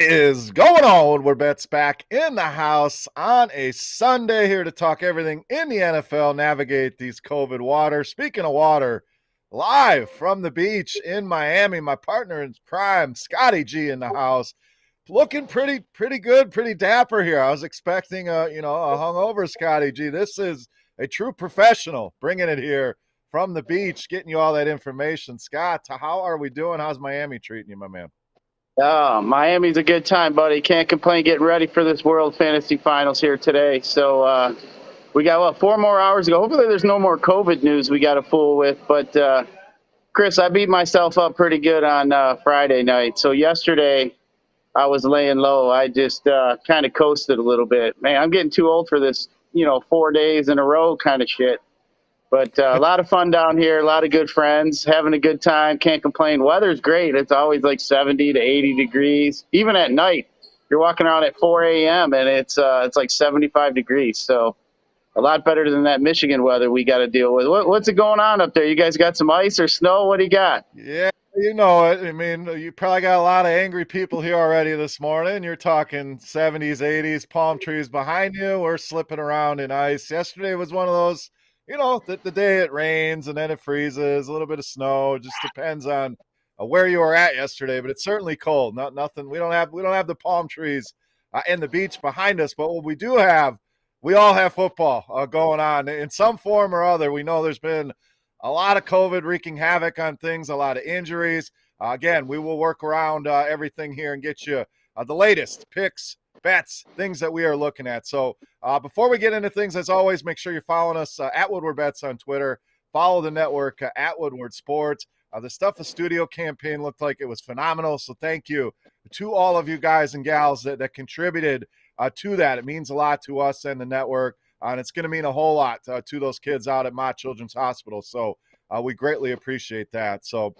Is going on? Woodward Bets back in the house on a Sunday, here to talk everything in the NFL, navigate these COVID waters. Speaking of water, live from the beach in Miami, my partner in crime, Scotty G, in the house, looking pretty good, pretty dapper here. I was expecting a hungover Scotty G. This is a true professional bringing it here from the beach, getting you all that information. Scott, how are we doing? How's Miami treating you, my man? Oh, Miami's a good time, buddy. Can't complain getting ready for this World Fantasy Finals here today. So we got, 4 more hours to go. Hopefully there's no more COVID news we got to fool with. But, Chris, I beat myself up pretty good on Friday night. So yesterday I was laying low. I just kind of coasted a little bit. Man, I'm getting too old for this, 4 days in a row kind of shit. But a lot of fun down here, a lot of good friends, having a good time. Can't complain. Weather's great. It's always like 70 to 80 degrees. Even at night, you're walking around at 4 a.m. and it's like 75 degrees. So a lot better than that Michigan weather we got to deal with. What's it going on up there? You guys got some ice or snow? What do you got? Yeah, you know it. I mean, you probably got a lot of angry people here already this morning. You're talking 70s, 80s, palm trees behind you. We're slipping around in ice. Yesterday was one of those. The day it rains and then it freezes, a little bit of snow. It just depends on where you were at yesterday, but it's certainly cold. Nothing. We don't have the palm trees and the beach behind us, but what we do have, we all have football going on in some form or other. We know there's been a lot of COVID wreaking havoc on things, a lot of injuries. Again, we will work around everything here and get you the latest picks, bets, things that we are looking at. So before we get into things, as always, make sure you're following us at Woodward Bets on Twitter. Follow the network at Woodward Sports. The Stuff the Studio campaign looked like it was phenomenal. So thank you to all of you guys and gals that contributed to that. It means a lot to us and the network, and it's going to mean a whole lot to those kids out at Mott Children's Hospital. So we greatly appreciate that. So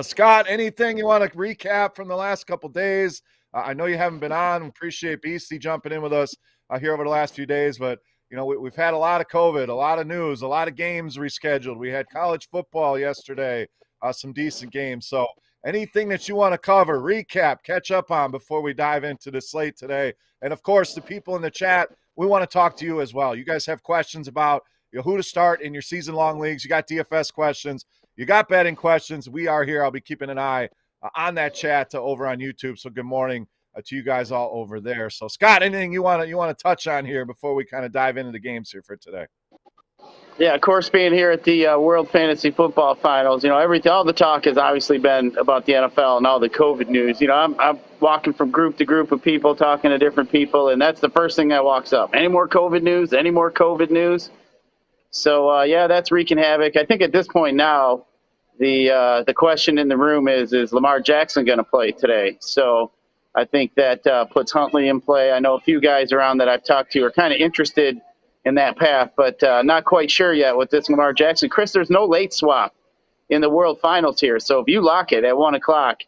Scott, anything you want to recap from the last couple days? I know you haven't been on. Appreciate Beastie jumping in with us here over the last few days. But, we've had a lot of COVID, a lot of news, a lot of games rescheduled. We had college football yesterday, some decent games. So anything that you want to cover, recap, catch up on before we dive into the slate today. And, of course, the people in the chat, we want to talk to you as well. You guys have questions about who to start in your season-long leagues. You got DFS questions. You got betting questions. We are here. I'll be keeping an eye on that chat over on YouTube. So good morning to you guys all over there. So Scott, anything you want to touch on here before we kind of dive into the games here for today? Yeah, of course, being here at the World Fantasy Football Finals, everything, all the talk has obviously been about the NFL and all the COVID news. I'm walking from group to group of people, talking to different people, and that's the first thing that walks up. Any more COVID news? Any more COVID news? So, that's wreaking havoc. I think at this point now, the question in the room is Lamar Jackson going to play today? So I think that puts Huntley in play. I know a few guys around that I've talked to are kind of interested in that path, but not quite sure yet with this Lamar Jackson. Chris, there's no late swap in the World Finals here. So if you lock it at 1 o'clock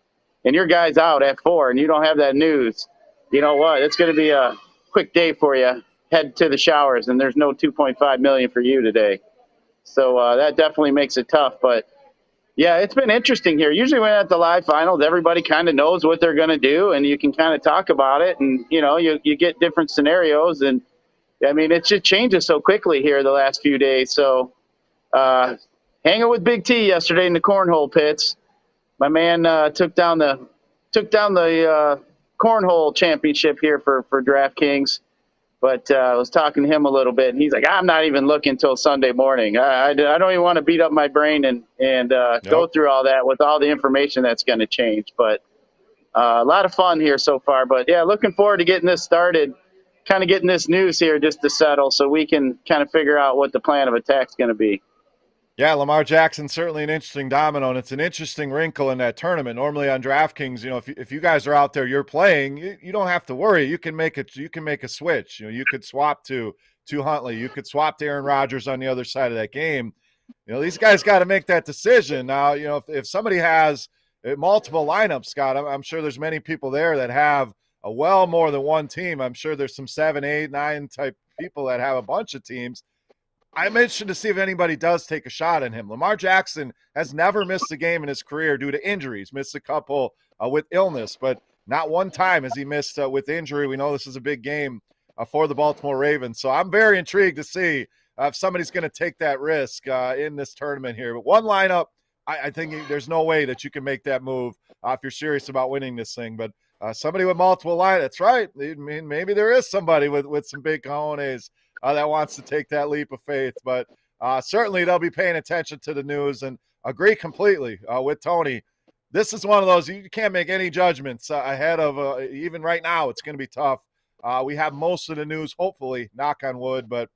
and your guy's out at 4 and you don't have that news, you know what? It's going to be a quick day for you. Head to the showers, and there's no $2.5 million for you today. So that definitely makes it tough, but yeah, it's been interesting here. Usually when at the live finals, everybody kind of knows what they're going to do, and you can kind of talk about it, and, you get different scenarios. And, I mean, it just changes so quickly here the last few days. So hanging with Big T yesterday in the cornhole pits. My man took down the cornhole championship here for DraftKings. But I was talking to him a little bit, and he's like, I'm not even looking until Sunday morning. I don't even want to beat up my brain and go through all that with all the information that's going to change. But a lot of fun here so far. But, yeah, looking forward to getting this started, kind of getting this news here just to settle so we can kind of figure out what the plan of attack is going to be. Yeah, Lamar Jackson's certainly an interesting domino, and it's an interesting wrinkle in that tournament. Normally on DraftKings, if you guys are out there, you're playing, you don't have to worry. You can make a switch. You could swap to Huntley. You could swap to Aaron Rodgers on the other side of that game. These guys got to make that decision. Now, if somebody has multiple lineups, Scott, I'm sure there's many people there that have well more than one team. I'm sure there's some 7, 8, 9 type people that have a bunch of teams. I'm interested to see if anybody does take a shot at him. Lamar Jackson has never missed a game in his career due to injuries, missed a couple with illness, but Not one time has he missed with injury. We know this is a big game for the Baltimore Ravens. So I'm very intrigued to see if somebody's going to take that risk in this tournament here. But one lineup, I think there's no way that you can make that move if you're serious about winning this thing. But somebody with multiple lineups, that's right. I mean, maybe there is somebody with some big cojones that wants to take that leap of faith. But certainly they'll be paying attention to the news and agree completely with Tony. This is one of those, you can't make any judgments ahead of, even right now, it's going to be tough. We have most of the news, hopefully, knock on wood. But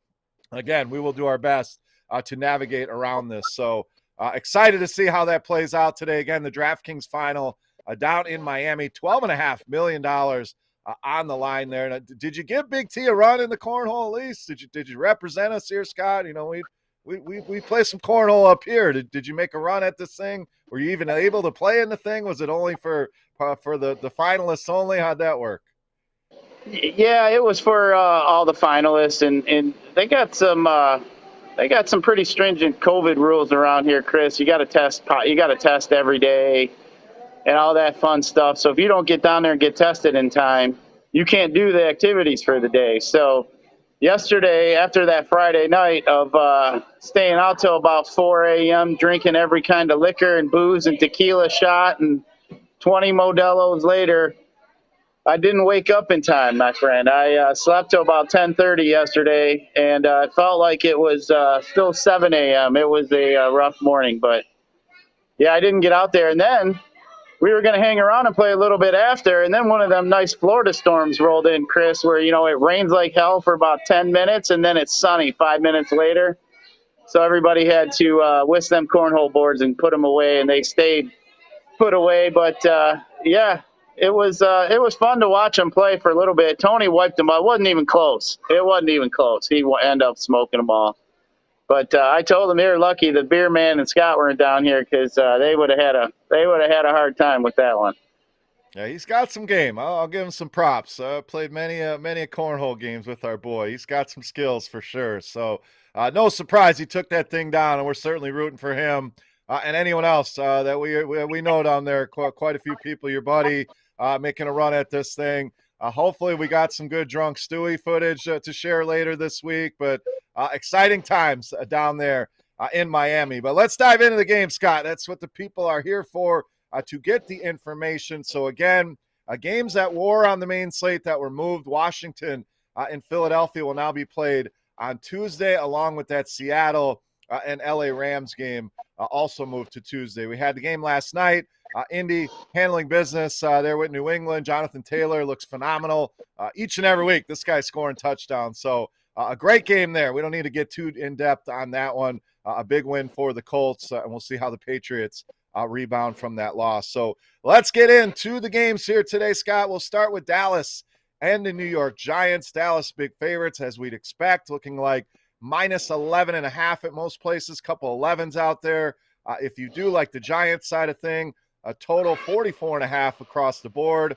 again, we will do our best to navigate around this. So excited to see how that plays out today. Again, the DraftKings final down in Miami, $12.5 million on the line there. Now, did you give Big T a run in the cornhole at least? Did you represent us here, Scott? You know, we play some cornhole up here. Did you make a run at this thing? Were you even able to play in the thing? Was it only for the finalists only? How'd that work? Yeah, it was for all the finalists, and they got some pretty stringent COVID rules around here, Chris. You got to test every day, and all that fun stuff. So if you don't get down there and get tested in time, you can't do the activities for the day. So yesterday, after that Friday night of staying out till about 4 a.m., drinking every kind of liquor and booze and tequila shot and 20 Modelo's later, I didn't wake up in time, my friend. I slept till about 10:30 yesterday, and it felt like it was still 7 a.m. It was a rough morning, but yeah, I didn't get out there. And then we were going to hang around and play a little bit after, and then one of them nice Florida storms rolled in, Chris, where, you know, it rains like hell for about 10 minutes, and then it's sunny 5 minutes later. So everybody had to whisk them cornhole boards and put them away, and they stayed put away. But, yeah, it was fun to watch them play for a little bit. Tony wiped them out. It wasn't even close. He ended up smoking them all. But I told them they were lucky the beer man and Scott weren't down here, because they would have had a hard time with that one. Yeah, he's got some game. I'll give him some props. Played many cornhole games with our boy. He's got some skills for sure. So no surprise he took that thing down, and we're certainly rooting for him and anyone else that we know down there. Quite a few people. Your buddy making a run at this thing. Hopefully we got some good drunk Stewie footage to share later this week. But exciting times down there in Miami. But let's dive into the game, Scott. That's what the people are here for, to get the information. So again, games that were on the main slate that were moved. Washington and Philadelphia will now be played on Tuesday, along with that Seattle and LA Rams game also moved to Tuesday. We had the game last night. Indy handling business there with New England. Jonathan Taylor looks phenomenal each and every week. This guy's scoring touchdowns. So a great game there. We don't need to get too in-depth on that one. A big win for the Colts, and we'll see how the Patriots rebound from that loss. So let's get into the games here today, Scott. We'll start with Dallas and the New York Giants. Dallas big favorites, as we'd expect, looking like minus 11.5 at most places, couple 11s out there. If you do like the Giants side of thing, a total 44.5 across the board.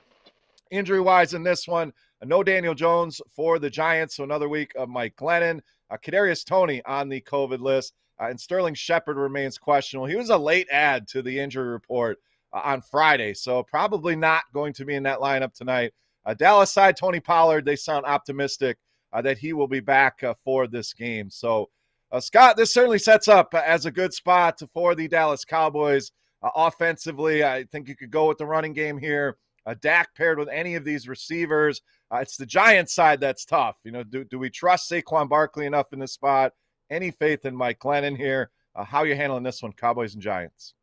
Injury-wise in this one, no Daniel Jones for the Giants, so another week of Mike Glennon. Kadarius Toney on the COVID list, and Sterling Shepard remains questionable. He was a late add to the injury report on Friday, so probably not going to be in that lineup tonight. Dallas side, Tony Pollard, they sound optimistic that he will be back for this game. So, Scott, this certainly sets up as a good spot for the Dallas Cowboys. Offensively, I think you could go with the running game here. Dak paired with any of these receivers. It's the Giants side that's tough. You know, do we trust Saquon Barkley enough in this spot? Any faith in Mike Glennon here? How are you handling this one, Cowboys and Giants?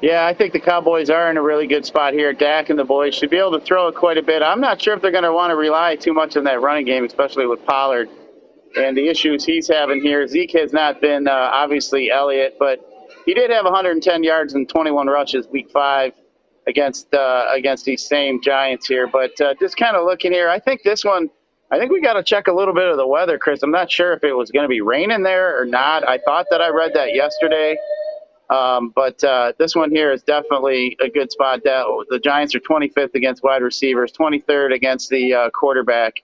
Yeah, I think the Cowboys are in a really good spot here. Dak and the boys should be able to throw it quite a bit. I'm not sure if they're going to want to rely too much on that running game, especially with Pollard and the issues he's having here. Zeke has not been, obviously, Elliott, but he did have 110 yards and 21 rushes week 5 against these same Giants here. But just kind of looking here, I think this one, I think we got to check a little bit of the weather, Chris. I'm not sure if it was going to be raining there or not. I thought that I read that yesterday. But this one here is definitely a good spot. The Giants are 25th against wide receivers, 23rd against the quarterback.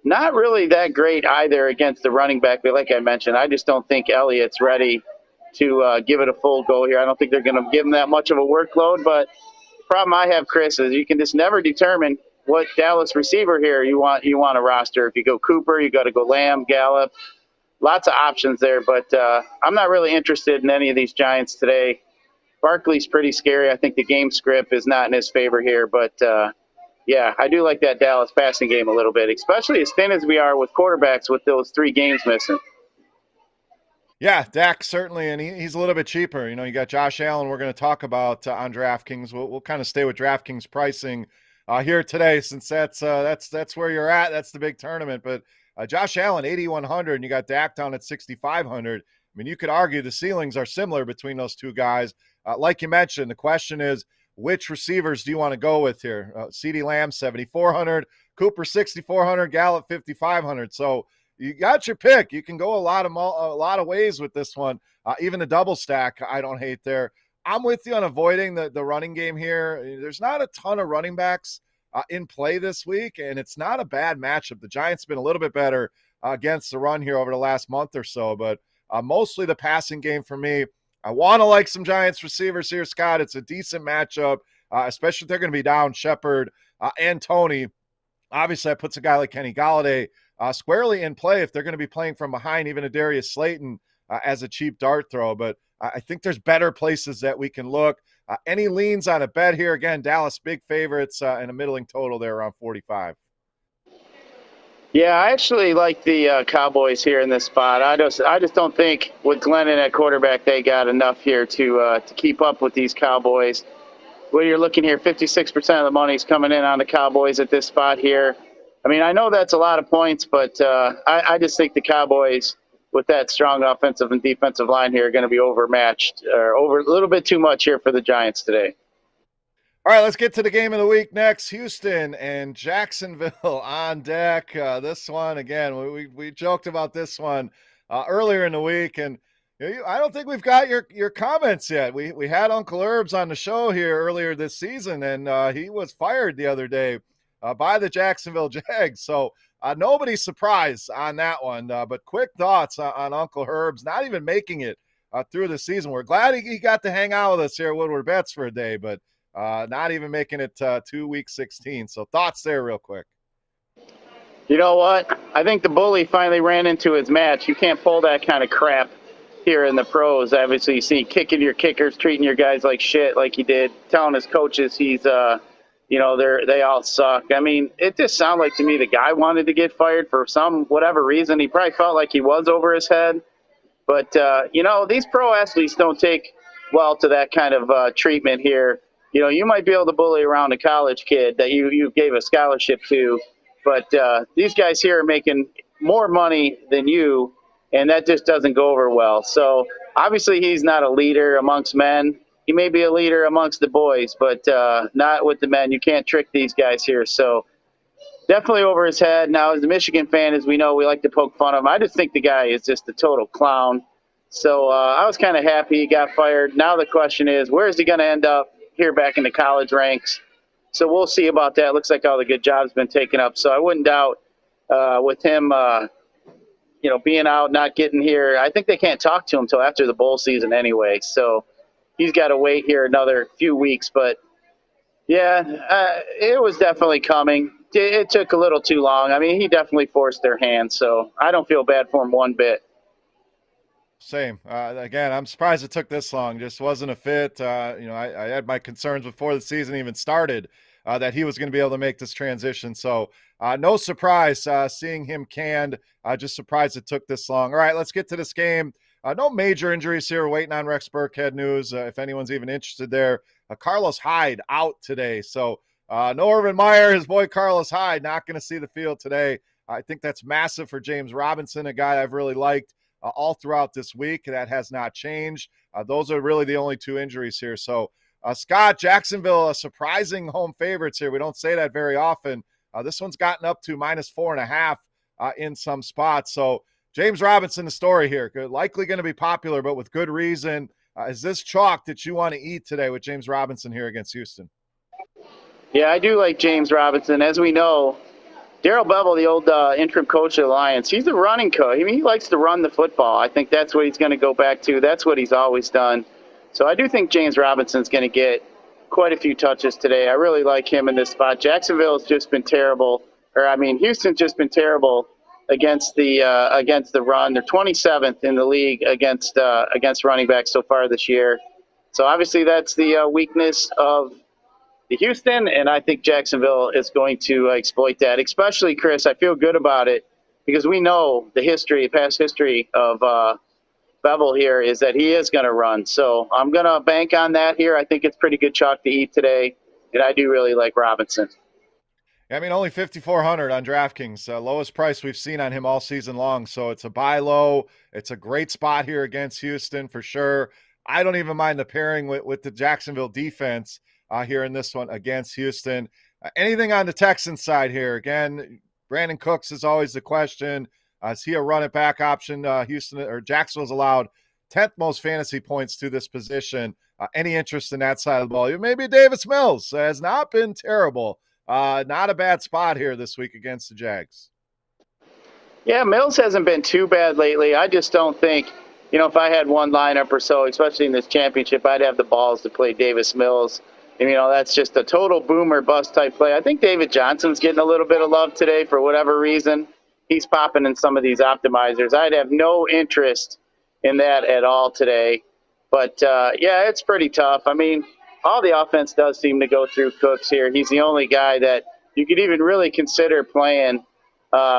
Not really that great either against the running back. But like I mentioned, I just don't think Elliott's ready to give it a full go here. I don't think they're going to give him that much of a workload. But problem I have, Chris, is you can just never determine what Dallas receiver here you want to roster. If you go Cooper, you got to go Lamb, Gallup. Lots of options there, but I'm not really interested in any of these Giants today. Barkley's pretty scary. I think the game script is not in his favor here, but yeah, I do like that Dallas passing game a little bit, especially as thin as we are with quarterbacks with those 3 games missing. Yeah, Dak certainly, and he's a little bit cheaper. You got Josh Allen we're going to talk about on DraftKings. We'll kind of stay with DraftKings pricing here today since that's where you're at. That's the big tournament. But Josh Allen, 8,100, and you got Dak down at 6,500. I mean, you could argue the ceilings are similar between those two guys. Like you mentioned, the question is, which receivers do you want to go with here? CeeDee Lamb, 7,400, Cooper, 6,400, Gallup, 5,500. So you got your pick. You can go a lot of ways with this one. Even the double stack, I don't hate there. I'm with you on avoiding the running game here. There's not a ton of running backs in play this week, and it's not a bad matchup. The Giants have been a little bit better against the run here over the last month or so, but mostly the passing game for me. I want to like some Giants receivers here, Scott. It's a decent matchup, especially if they're going to be down Shepard and Tony. Obviously, that puts a guy like Kenny Golladay squarely in play if they're going to be playing from behind, even a Darius Slayton as a cheap dart throw. But I think there's better places that we can look. Any leans on a bet here? Again, Dallas big favorites and a middling total there around 45. Yeah, I actually like the Cowboys here in this spot. I just don't think with Glennon at quarterback they got enough here to keep up with these Cowboys. Well, you're looking here, 56% of the money's coming in on the Cowboys at this spot here. I mean, I know that's a lot of points, but I just think the Cowboys, with that strong offensive and defensive line here, are going to be overmatched or over a little bit too much here for the Giants today. All right, let's get to the game of the week next. Houston and Jacksonville on deck. This one, again, we joked about this one earlier in the week, and I don't think we've got your comments yet. We had Uncle Herbs on the show here earlier this season, and he was fired the other day by the Jacksonville Jags. So nobody's surprised on that one. But quick thoughts on Uncle Herbs not even making it through the season. We're glad he got to hang out with us here at Woodward Bets for a day, but not even making it to week 16. So thoughts there real quick. You know what? I think the bully finally ran into his match. You can't pull that kind of crap here in the pros. Obviously, you see kicking your kickers, treating your guys like shit like he did, telling his coaches he's, they all suck. I mean, it just sounded like to me the guy wanted to get fired for some whatever reason. He probably felt like he was over his head. But, these pro athletes don't take well to that kind of treatment here. You might be able to bully around a college kid that you gave a scholarship to, but these guys here are making more money than you, and that just doesn't go over well. So obviously he's not a leader amongst men. He may be a leader amongst the boys, but not with the men. You can't trick these guys here. So definitely over his head. Now, as a Michigan fan, as we know, we like to poke fun of him. I just think the guy is just a total clown. So I was kind of happy he got fired. Now the question is, where is he going to end up here back in the college ranks? So we'll see about that. Looks like all the good jobs been taken up. So I wouldn't doubt with him, being out, not getting here. I think they can't talk to him until after the bowl season anyway. So he's got to wait here another few weeks. But, yeah, it was definitely coming. It took a little too long. I mean, he definitely forced their hand. So I don't feel bad for him one bit. Same. Again, I'm surprised it took this long. Just wasn't a fit. I had my concerns before the season even started that he was going to be able to make this transition. So no surprise seeing him canned. Just surprised it took this long. All right, let's get to this game. No major injuries here. We're waiting on Rex Burkhead news if anyone's even interested there. Carlos Hyde out today. So no Urban Meyer, his boy Carlos Hyde, not going to see the field today. I think that's massive for James Robinson, a guy I've really liked all throughout this week. That has not changed. Those are really the only two injuries here. So, Scott, Jacksonville, surprising home favorites here. We don't say that very often. This one's gotten up to -4.5 in some spots. So, James Robinson, the story here, likely going to be popular, but with good reason. Is this chalk that you want to eat today with James Robinson here against Houston? Yeah, I do like James Robinson. As we know, Darrell Bevell, the old interim coach of the Lions, he's a running coach. I mean, he likes to run the football. I think that's what he's going to go back to. That's what he's always done. So I do think James Robinson's going to get quite a few touches today. I really like him in this spot. Jacksonville has just been terrible, Houston's just been terrible against the run. They're 27th in the league against running backs so far this year. So obviously that's the weakness of the Houston, and I think Jacksonville is going to exploit that. Especially, Chris, I feel good about it because we know the past history of Bevel here is that he is going to run. So I'm going to bank on that here. I think it's pretty good chalk to eat today, and I do really like Robinson. I mean, only 5,400 on DraftKings, lowest price we've seen on him all season long. So it's a buy low. It's a great spot here against Houston for sure. I don't even mind the pairing with the Jacksonville defense here in this one against Houston. Anything on the Texans side here? Again, Brandon Cooks is always the question. Is he a run it back option? Houston or Jacksonville's allowed 10th most fantasy points to this position. Any interest in that side of the ball? Maybe Davis Mills has not been terrible. Not a bad spot here this week against the Jags. Yeah, Mills hasn't been too bad lately. I just don't think, if I had one lineup or so, especially in this championship, I'd have the balls to play Davis Mills. And, that's just a total boomer bust type play. I think David Johnson's getting a little bit of love today for whatever reason. He's popping in some of these optimizers. I'd have no interest in that at all today. But, yeah, it's pretty tough. I mean, all the offense does seem to go through Cooks here. He's the only guy that you could even really consider playing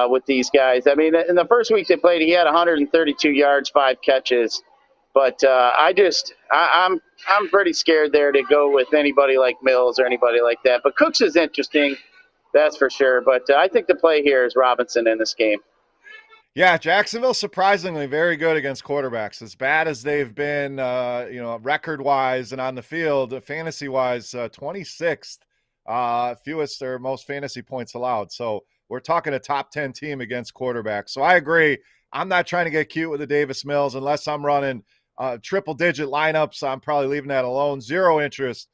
with these guys. I mean, in the first week they played, he had 132 yards, 5 catches. But I'm pretty scared there to go with anybody like Mills or anybody like that. But Cooks is interesting, that's for sure. But I think the play here is Robinson in this game. Yeah, Jacksonville surprisingly very good against quarterbacks. As bad as they've been, record-wise and on the field, fantasy-wise, 26th, fewest or most fantasy points allowed. So we're talking a top 10 team against quarterbacks. So I agree. I'm not trying to get cute with the Davis Mills unless I'm running triple-digit lineups. I'm probably leaving that alone. Zero interest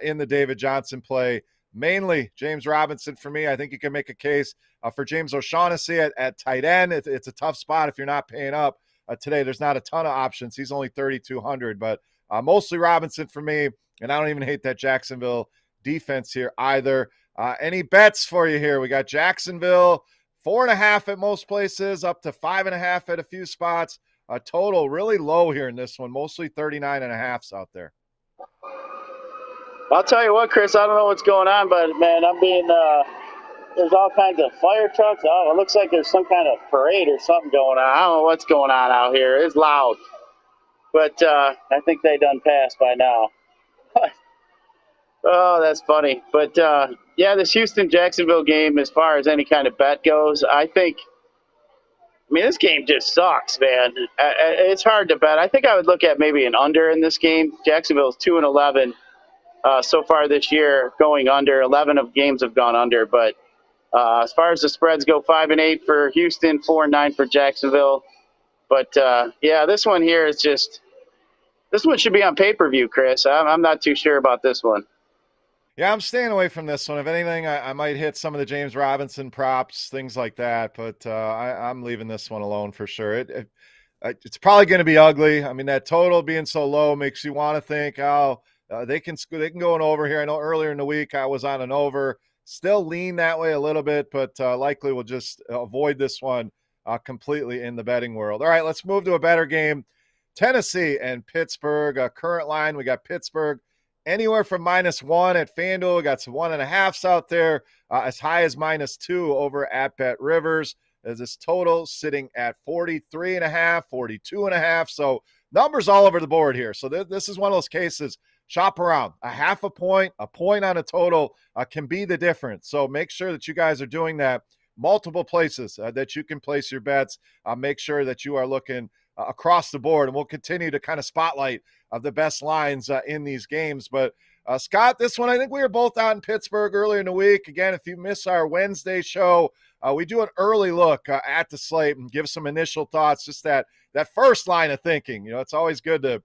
in the David Johnson play. Mainly James Robinson for me. I think you can make a case for James O'Shaughnessy at tight end. It's a tough spot if you're not paying up. Today, there's not a ton of options. He's only 3,200, but mostly Robinson for me, and I don't even hate that Jacksonville defense here either. Any bets for you here? We got Jacksonville, 4.5 at most places, up to 5.5 at a few spots. Total really low here in this one, mostly 39.5s out there. I'll tell you what, Chris, I don't know what's going on, but, man, I'm being there's all kinds of fire trucks. Oh, it looks like there's some kind of parade or something going on. I don't know what's going on out here. It's loud. But I think they done passed by now. Oh, that's funny. But, yeah, this Houston-Jacksonville game, as far as any kind of bet goes, this game just sucks, man. It's hard to bet. I think I would look at maybe an under in this game. Jacksonville's 2-11. So far this year, going under. 11 of games have gone under. But as far as the spreads go, 5-8 for Houston, 4-9 for Jacksonville. But, yeah, this one here is just – this one should be on pay-per-view, Chris. I'm not too sure about this one. Yeah, I'm staying away from this one. If anything, I might hit some of the James Robinson props, things like that. But I'm leaving this one alone for sure. It's probably going to be ugly. I mean, that total being so low makes you want to think, they can go an over here. I know earlier in the week I was on an over. Still lean that way a little bit, but likely we'll just avoid this one completely in the betting world. All right, let's move to a better game. Tennessee and Pittsburgh. Current line, we got Pittsburgh anywhere from -1 at FanDuel. We got some 1.5s out there, as high as -2 over at Bet Rivers. As this total sitting at 43.5, 42.5. So numbers all over the board here. So this is one of those cases. Shop around. A half a point on a total can be the difference. So make sure that you guys are doing that. Multiple places that you can place your bets. Make sure that you are looking across the board, and we'll continue to kind of spotlight the best lines in these games. But Scott, this one, I think we were both out in Pittsburgh earlier in the week. Again, if you miss our Wednesday show, we do an early look at the slate and give some initial thoughts, just that first line of thinking. It's always good to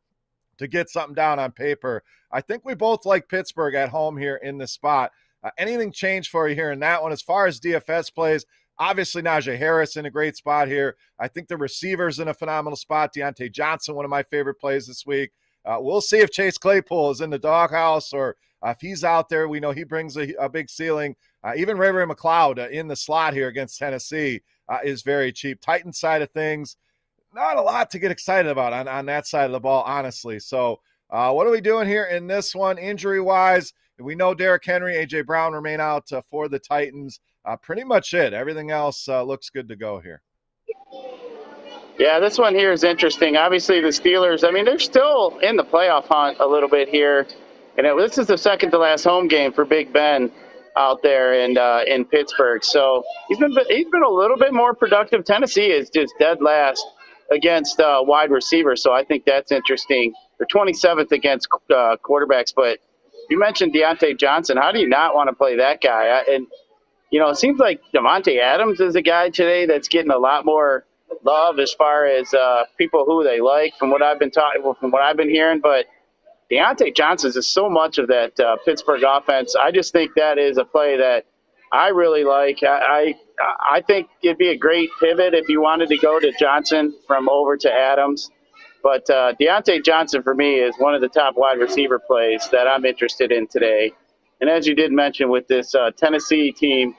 get something down on paper. I think we both like Pittsburgh at home here in this spot. Anything changed for you here in that one? As far as DFS plays, obviously Najee Harris in a great spot here. I think the receiver's in a phenomenal spot. Deontay Johnson, one of my favorite plays this week. We'll see if Chase Claypool is in the doghouse or If he's out there, we know he brings a big ceiling. Even Ray McLeod in the slot here against Tennessee is very cheap. Titans side of things, not a lot to get excited about on that side of the ball, honestly. So what are we doing here in this one injury-wise? We know Derrick Henry, A.J. Brown remain out for the Titans. Pretty much it. Everything else looks good to go here. Yeah, this one here is interesting. Obviously, the Steelers, I mean, they're still in the playoff hunt a little bit here. And this is the second to last home game for Big Ben out there in Pittsburgh. So he's been a little bit more productive. Tennessee is just dead last against wide receivers. So I think that's interesting. They're 27th against quarterbacks. But you mentioned Deontay Johnson. How do you not want to play that guy? It seems like Davante Adams is a guy today that's getting a lot more love as far as people who they like from what I've been hearing. But Deontay Johnson is so much of that Pittsburgh offense. I just think that is a play that I really like. I think it'd be a great pivot if you wanted to go to Johnson from over to Adams. But Deontay Johnson, for me, is one of the top wide receiver plays that I'm interested in today. And as you did mention with this Tennessee team,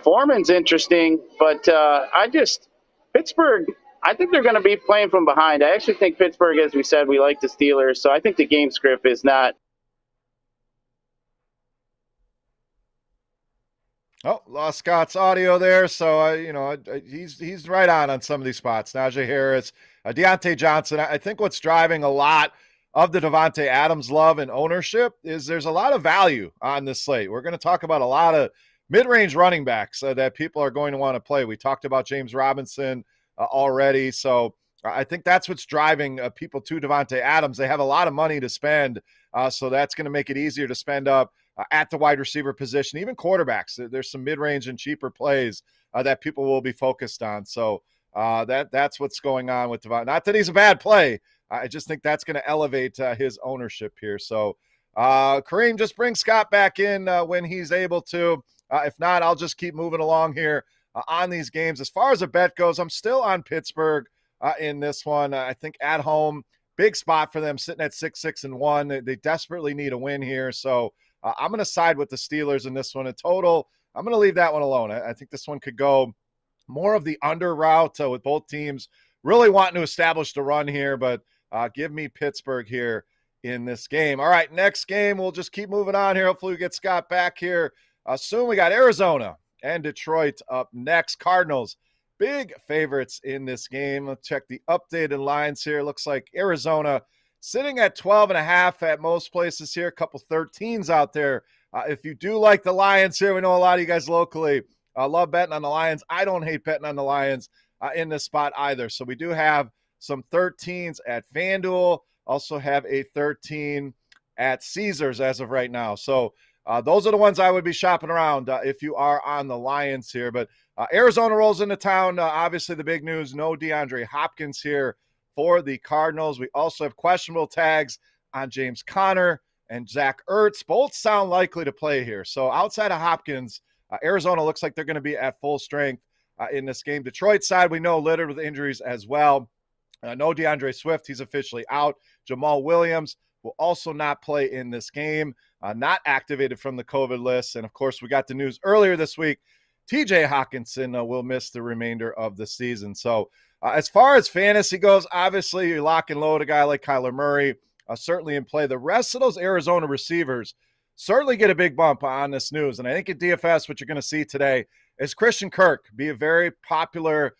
Foreman's interesting, but Pittsburgh, I think they're going to be playing from behind. I actually think Pittsburgh, as we said, we like the Steelers, so I think the game script is not. Oh, lost Scott's audio there, so he's right on some of these spots. Najee Harris, Deontay Johnson. I think what's driving a lot of the Davante Adams love and ownership is there's a lot of value on this slate. We're going to talk about a lot of mid-range running backs that people are going to want to play. We talked about James Robinson already, so I think that's what's driving people to Davante Adams. They have a lot of money to spend, so that's going to make it easier to spend up at the wide receiver position, even quarterbacks. There's some mid-range and cheaper plays that people will be focused on. So that's what's going on with Davante. Not that he's a bad play. I just think that's going to elevate his ownership here. So Kareem, just bring Scott back in when he's able to. If not, I'll just keep moving along here on these games. As far as a bet goes, I'm still on Pittsburgh in this one. I think at home, big spot for them, sitting at 6-1. They desperately need a win here. So I'm going to side with the Steelers in this one. In total, I'm going to leave that one alone. I think this one could go more of the under route with both teams really wanting to establish the run here, but give me Pittsburgh here in this game. All right, next game, we'll just keep moving on here. Hopefully we get Scott back here soon. We got Arizona and Detroit up next. Cardinals, big favorites in this game. Let's check the updated lines here. Looks like Arizona sitting at 12.5 at most places here. A couple 13s out there. If you do like the Lions here, we know a lot of you guys locally love betting on the Lions. I don't hate betting on the Lions in this spot either. So we do have some 13s at FanDuel. Also have a 13 at Caesars as of right now. So those are the ones I would be shopping around if you are on the Lions here. But Arizona rolls into town. Obviously, the big news, no DeAndre Hopkins here for the Cardinals. We also have questionable tags on James Conner and Zach Ertz. Both sound likely to play here. So outside of Hopkins, Arizona looks like they're going to be at full strength in this game. Detroit side, we know, littered with injuries as well. No DeAndre Swift. He's officially out. Jamal Williams will also not play in this game, not activated from the COVID list. And, of course, we got the news earlier this week. TJ Hawkinson will miss the remainder of the season. So as far as fantasy goes, obviously you lock and load a guy like Kyler Murray, certainly in play. The rest of those Arizona receivers certainly get a big bump on this news. And I think at DFS, what you're going to see today is Christian Kirk be a very popular,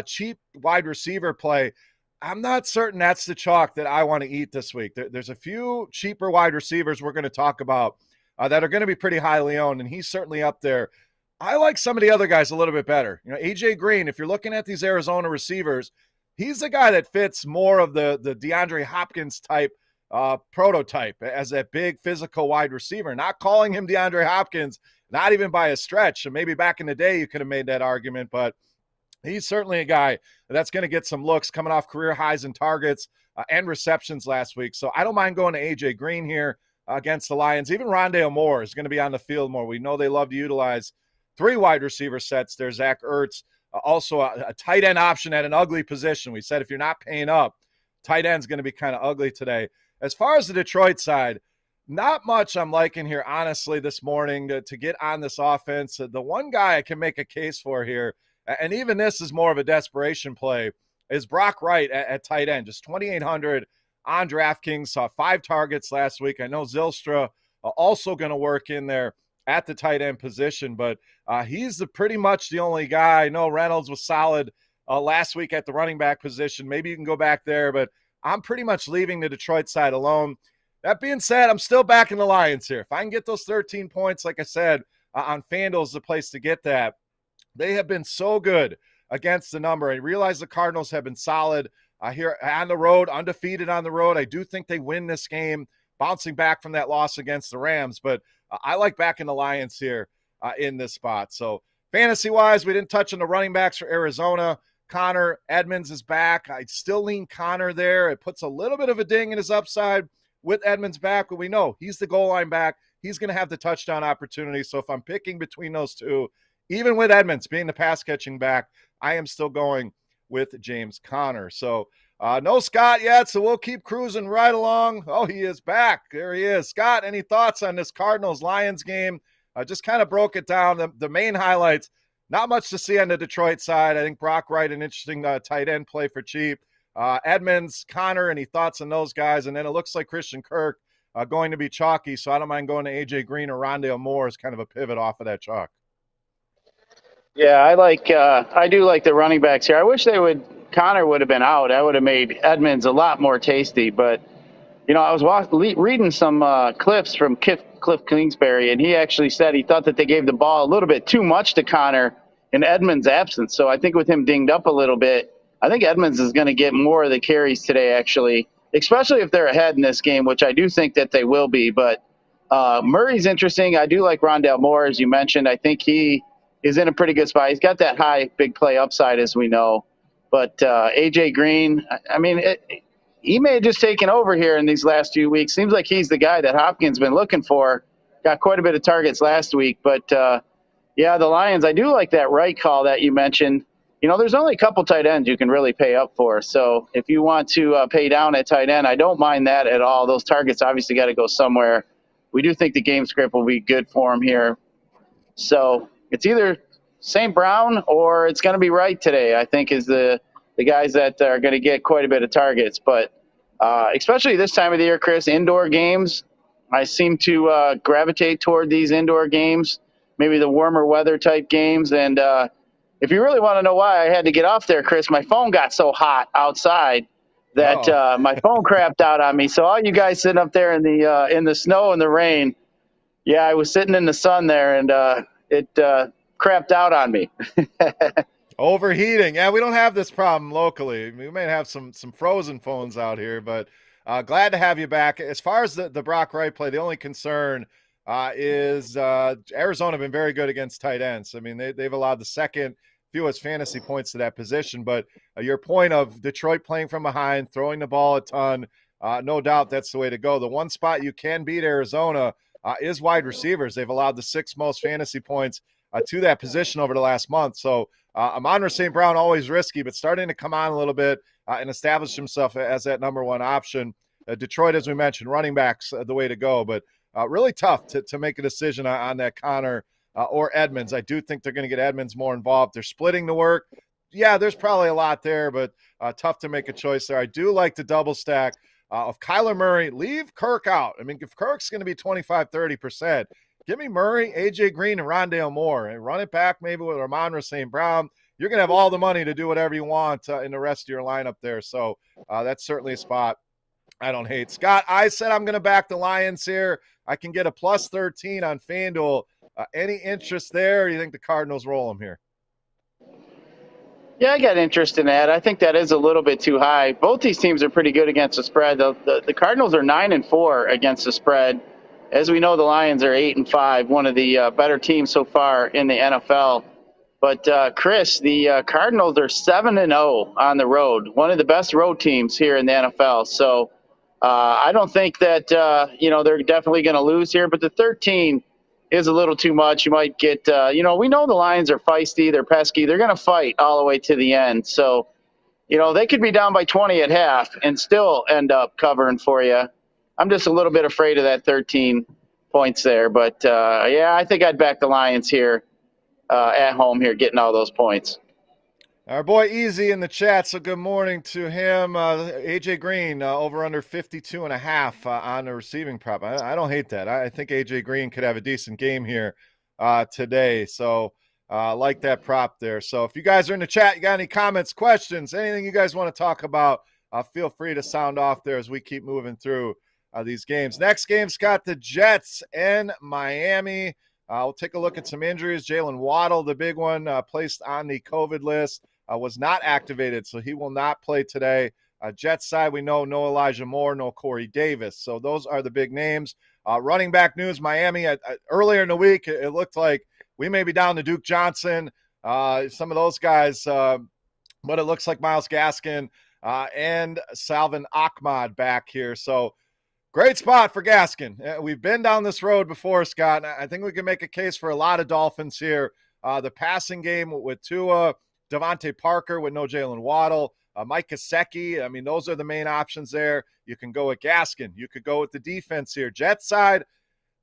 cheap wide receiver play. I'm not certain that's the chalk that I want to eat this week. There's a few cheaper wide receivers we're going to talk about that are going to be pretty highly owned, and he's certainly up there. I like some of the other guys a little bit better. AJ Green, if you're looking at these Arizona receivers, he's the guy that fits more of the DeAndre Hopkins type prototype as that big physical wide receiver. Not calling him DeAndre Hopkins, not even by a stretch. And maybe back in the day you could have made that argument, but he's certainly a guy that's going to get some looks coming off career highs in targets and receptions last week. So I don't mind going to A.J. Green here against the Lions. Even Rondale Moore is going to be on the field more. We know they love to utilize 3 wide receiver sets. There's Zach Ertz, also a tight end option at an ugly position. We said if you're not paying up, tight end's going to be kind of ugly today. As far as the Detroit side, Not much I'm liking here, honestly, this morning to get on this offense. The one guy I can make a case for here, and even this is more of a desperation play, is Brock Wright at tight end. Just 2,800 on DraftKings. Saw 5 targets last week. I know Zylstra also going to work in there at the tight end position, but he's pretty much the only guy. I know Reynolds was solid last week at the running back position. Maybe you can go back there, but I'm pretty much leaving the Detroit side alone. That being said, I'm still backing the Lions here. If I can get those 13 points, like I said, on FanDuel is the place to get that. They have been so good against the number. I realize the Cardinals have been solid here on the road, undefeated on the road. I do think they win this game, bouncing back from that loss against the Rams. But I like backing the Lions here in this spot. So fantasy-wise, we didn't touch on the running backs for Arizona. Connor Edmonds is back. I'd still lean Connor there. It puts a little bit of a ding in his upside with Edmonds back, but we know he's the goal line back. He's going to have the touchdown opportunity. So if I'm picking between those two, even with Edmonds being the pass catching back, I am still going with James Conner. So no Scott yet, so we'll keep cruising right along. Oh, he is back. There he is. Scott, any thoughts on this Cardinals-Lions game? Just kind of broke it down. The main highlights, not much to see on the Detroit side. I think Brock Wright, an interesting tight end play for cheap. Edmonds, Connor, any thoughts on those guys? And then it looks like Christian Kirk going to be chalky, so I don't mind going to A.J. Green or Rondale Moore as kind of a pivot off of that chalk. Yeah, I do like the running backs here. I wish Connor would have been out. I would have made Edmonds a lot more tasty. But, I was reading some clips from Cliff Kingsbury, and he actually said he thought that they gave the ball a little bit too much to Connor in Edmonds' absence. So I think with him dinged up a little bit, I think Edmonds is going to get more of the carries today, actually, especially if they're ahead in this game, which I do think that they will be. But Murray's interesting. I do like Rondale Moore, as you mentioned. I think he is in a pretty good spot. He's got that high big play upside, as we know. But A.J. Green, he may have just taken over here in these last few weeks. Seems like he's the guy that Hopkins been looking for. Got quite a bit of targets last week. But, the Lions, I do like that right call that you mentioned. There's only a couple tight ends you can really pay up for. So if you want to pay down at tight end, I don't mind that at all. Those targets obviously got to go somewhere. We do think the game script will be good for him here. So it's either St. Brown or it's going to be Wright today, I think, is the guys that are going to get quite a bit of targets. But especially this time of the year, Chris, indoor games, I seem to gravitate toward these indoor games, maybe the warmer weather type games. And if you really want to know why I had to get off there, Chris, my phone got so hot outside that my phone crapped out on me. So all you guys sitting up there in the snow and the rain, yeah, I was sitting in the sun there, and it crapped out on me. Overheating. Yeah, we don't have this problem locally. We may have some frozen phones out here, but glad to have you back. As far as the Brock Wright play, the only concern is Arizona have been very good against tight ends. I mean, they've allowed the second fewest fantasy points to that position. But your point of Detroit playing from behind, throwing the ball a ton, no doubt that's the way to go. The one spot you can beat Arizona is wide receivers. They've allowed the 6th most fantasy points to that position over the last month. So Amon-Ra St. Brown, always risky, but starting to come on a little bit and establish himself as that number one option. Detroit, as we mentioned, running backs the way to go, but really tough to make a decision on that Connor or Edmonds. I do think they're going to get Edmonds more involved. They're splitting the work. Yeah, there's probably a lot there, but tough to make a choice there. I do like the double stack of Kyler Murray. Leave Kirk out. I mean, if Kirk's going to be 25-30%, give me Murray, A.J. Green, and Rondale Moore, and run it back maybe with Amon-Ra St. Brown. You're going to have all the money to do whatever you want in the rest of your lineup there. So that's certainly a spot I don't hate. Scott, I said I'm going to back the Lions here. I can get a plus 13 on FanDuel. Any interest there, or do you think the Cardinals roll them here? Yeah, I got interest in that. I think that is a little bit too high. Both these teams are pretty good against the spread. The Cardinals are 9-4 against the spread. As we know, the Lions are 8-5, one of the better teams so far in the NFL. But, Chris, the Cardinals are 7-0 on the road, one of the best road teams here in the NFL. So I don't think that, they're definitely going to lose here. But the 13 is a little too much. You might get, we know the Lions are feisty. They're pesky. They're going to fight all the way to the end. So, they could be down by 20 at half and still end up covering for you. I'm just a little bit afraid of that 13 points there. But yeah, I think I'd back the Lions here at home here, getting all those points. Our boy Easy in the chat, so good morning to him. AJ Green over under 52.5 on the receiving prop. I don't hate that. I think AJ Green could have a decent game here today. So like that prop there. So if you guys are in the chat, you got any comments, questions, anything you guys want to talk about, feel free to sound off there as we keep moving through these games. Next game's got the Jets and Miami. We'll take a look at some injuries. Jalen Waddle, the big one, placed on the COVID list. Was not activated, so he will not play today. Jets side, we know no Elijah Moore, no Corey Davis. So those are the big names. Running back news, Miami, earlier in the week, it looked like we may be down to Duke Johnson, some of those guys, but it looks like Myles Gaskin and Salvon Ahmad back here. So great spot for Gaskin. We've been down this road before, Scott. I think we can make a case for a lot of Dolphins here. The passing game with Tua, Devontae Parker with no Jalen Waddle, Mike Gesicki. I mean, those are the main options there. You can go with Gaskin. You could go with the defense here. Jets side,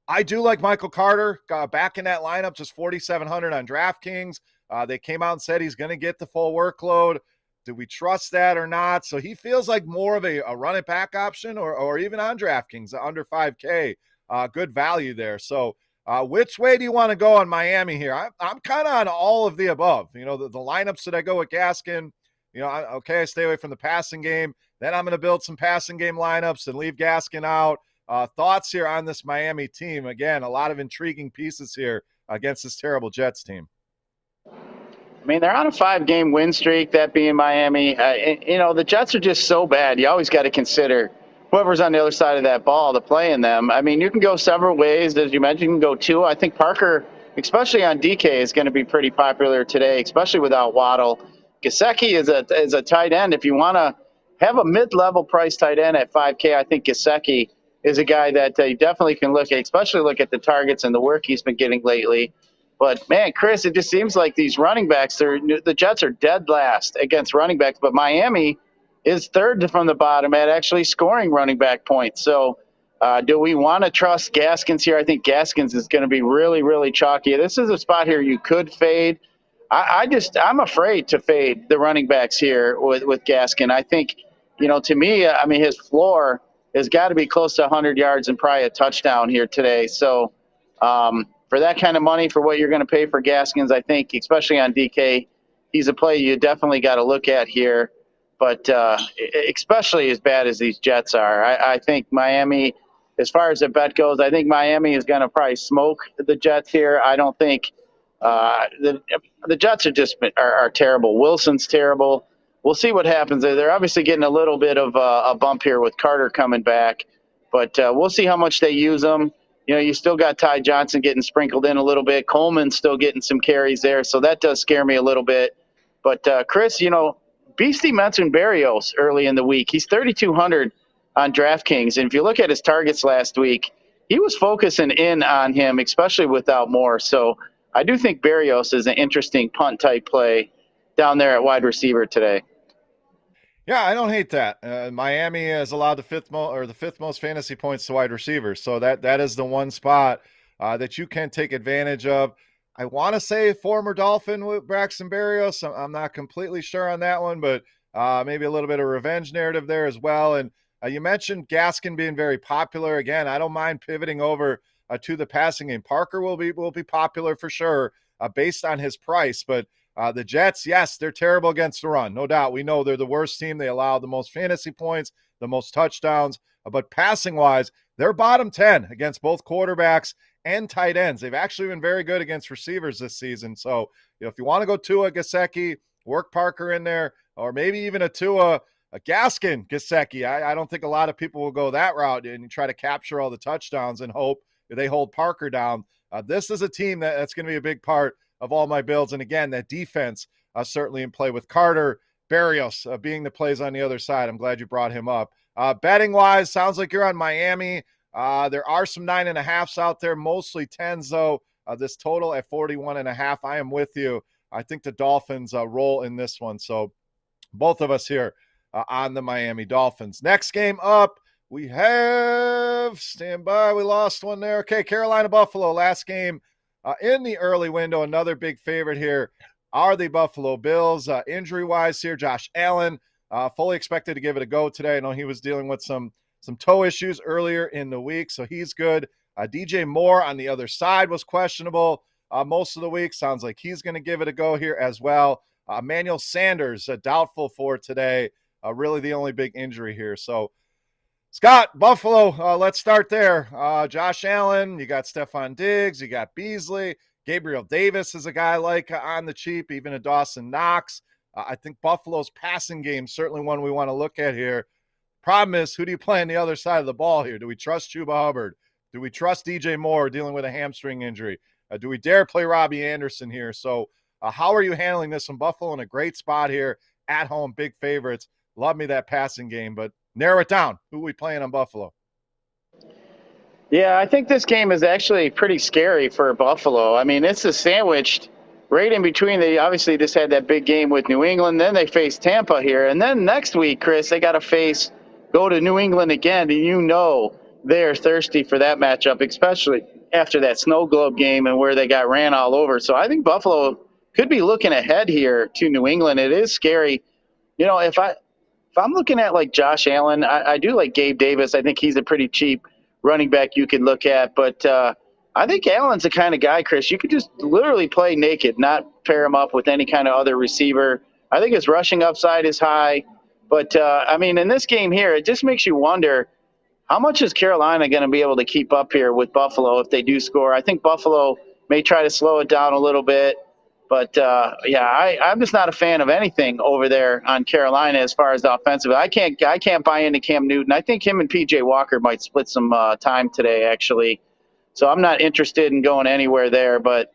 I do like Michael Carter back in that lineup, just 4,700 on DraftKings. They came out and said he's going to get the full workload. Do we trust that or not? So he feels like more of a running back option or even on DraftKings, under 5K. Good value there. So which way do you want to go on Miami here? I'm kind of on all of the above. You know, the lineups that I go with Gaskin, you know, I stay away from the passing game. Then I'm going to build some passing game lineups and leave Gaskin out. Thoughts here on this Miami team? Again, a lot of intriguing pieces here against this terrible Jets team. I mean, they're on a 5-game win streak, that being Miami. You know, the Jets are just so bad. You always got to consider whoever's on the other side of that ball to play in them. I mean, you can go several ways. As you mentioned, you can go two. I think Parker, especially on DK, is going to be pretty popular today, especially without Waddle. Gesicki is a tight end. If you want to have a mid-level price tight end at 5K, I think Gesicki is a guy that you definitely can look at, especially look at the targets and the work he's been getting lately. But, man, Chris, it just seems like these running backs, the Jets are dead last against running backs, but Miami is third from the bottom at actually scoring running back points. So do we want to trust Gaskins here? I think Gaskins is going to be really, really chalky. This is a spot here you could fade. I'm afraid to fade the running backs here with Gaskin. I think, you know, to me, I mean, his floor has got to be close to 100 yards and probably a touchdown here today. So for that kind of money, for what you're going to pay for Gaskins, I think, especially on DK, he's a play you definitely got to look at here. But especially as bad as these Jets are, I think Miami, as far as the bet goes, I think Miami is going to probably smoke the Jets here. I don't think the Jets are terrible. Wilson's terrible. We'll see what happens. They're obviously getting a little bit of a bump here with Carter coming back, but we'll see how much they use them. You know, you still got Ty Johnson getting sprinkled in a little bit. Coleman's still getting some carries there, so that does scare me a little bit. But, Chris, you know, Beastie mentioned Berrios early in the week. He's 3,200 on DraftKings, and if you look at his targets last week, he was focusing in on him, especially without Moore. So I do think Berrios is an interesting punt-type play down there at wide receiver today. Yeah, I don't hate that. Miami has allowed the fifth most fantasy points to wide receivers, so that is the one spot that you can take advantage of. I want to say former Dolphin with Braxton Berrios. I'm not completely sure on that one, but maybe a little bit of revenge narrative there as well. And you mentioned Gaskin being very popular. Again, I don't mind pivoting over to the passing game. Parker will be popular for sure based on his price, but the Jets, yes, they're terrible against the run. No doubt. We know they're the worst team. They allow the most fantasy points, the most touchdowns. But passing-wise, they're bottom 10 against both quarterbacks and tight ends. They've actually been very good against receivers this season. So, you know, if you want to go Tua, Gesicki, work Parker in there, or maybe even a Gaskin, Gesicki. I don't think a lot of people will go that route and try to capture all the touchdowns and hope they hold Parker down. This is a team that's going to be a big part of all my builds. And again, that defense certainly in play with Carter, Berrios being the plays on the other side. I'm glad you brought him up. Betting wise, sounds like you're on Miami. There are some 9.5s out there, mostly 10s though. This total at 41.5. I am with you. I think the Dolphins roll in this one. So both of us here on the Miami Dolphins. Next game up, We have, stand by, we lost one there. Okay, Carolina Buffalo, last game in the early window. Another big favorite here are the Buffalo Bills. Injury-wise here, Josh Allen, fully expected to give it a go today. I know he was dealing with some toe issues earlier in the week, so he's good. DJ Moore on the other side was questionable most of the week. Sounds like he's going to give it a go here as well. Emmanuel Sanders, doubtful for today. Really the only big injury here. So, Scott, Buffalo, let's start there. Josh Allen, you got Stephon Diggs, you got Beasley. Gabriel Davis is a guy like on the cheap, even a Dawson Knox. I think Buffalo's passing game is certainly one we want to look at here. Problem is, who do you play on the other side of the ball here? Do we trust Chuba Hubbard? Do we trust DJ Moore dealing with a hamstring injury? Do we dare play Robbie Anderson here? So how are you handling this in Buffalo? In a great spot here at home, big favorites. Love me that passing game, but narrow it down. Who are we playing on Buffalo? Yeah, I think this game is actually pretty scary for Buffalo. I mean, it's sandwiched right in between. They obviously just had that big game with New England. Then they face Tampa here. And then next week, Chris, they got to go to New England again. And you know they're thirsty for that matchup, especially after that snow globe game and where they got ran all over. So I think Buffalo could be looking ahead here to New England. It is scary. You know, if I'm looking at like Josh Allen, I do like Gabe Davis. I think he's a pretty cheap running back you could look at. But I think Allen's the kind of guy, Chris, you could just literally play naked, not pair him up with any kind of other receiver. I think his rushing upside is high. But, I mean, in this game here, it just makes you wonder, how much is Carolina going to be able to keep up here with Buffalo if they do score? I think Buffalo may try to slow it down a little bit. But, I'm just not a fan of anything over there on Carolina as far as the offensive. I can't buy into Cam Newton. I think him and P.J. Walker might split some time today, actually. So I'm not interested in going anywhere there. But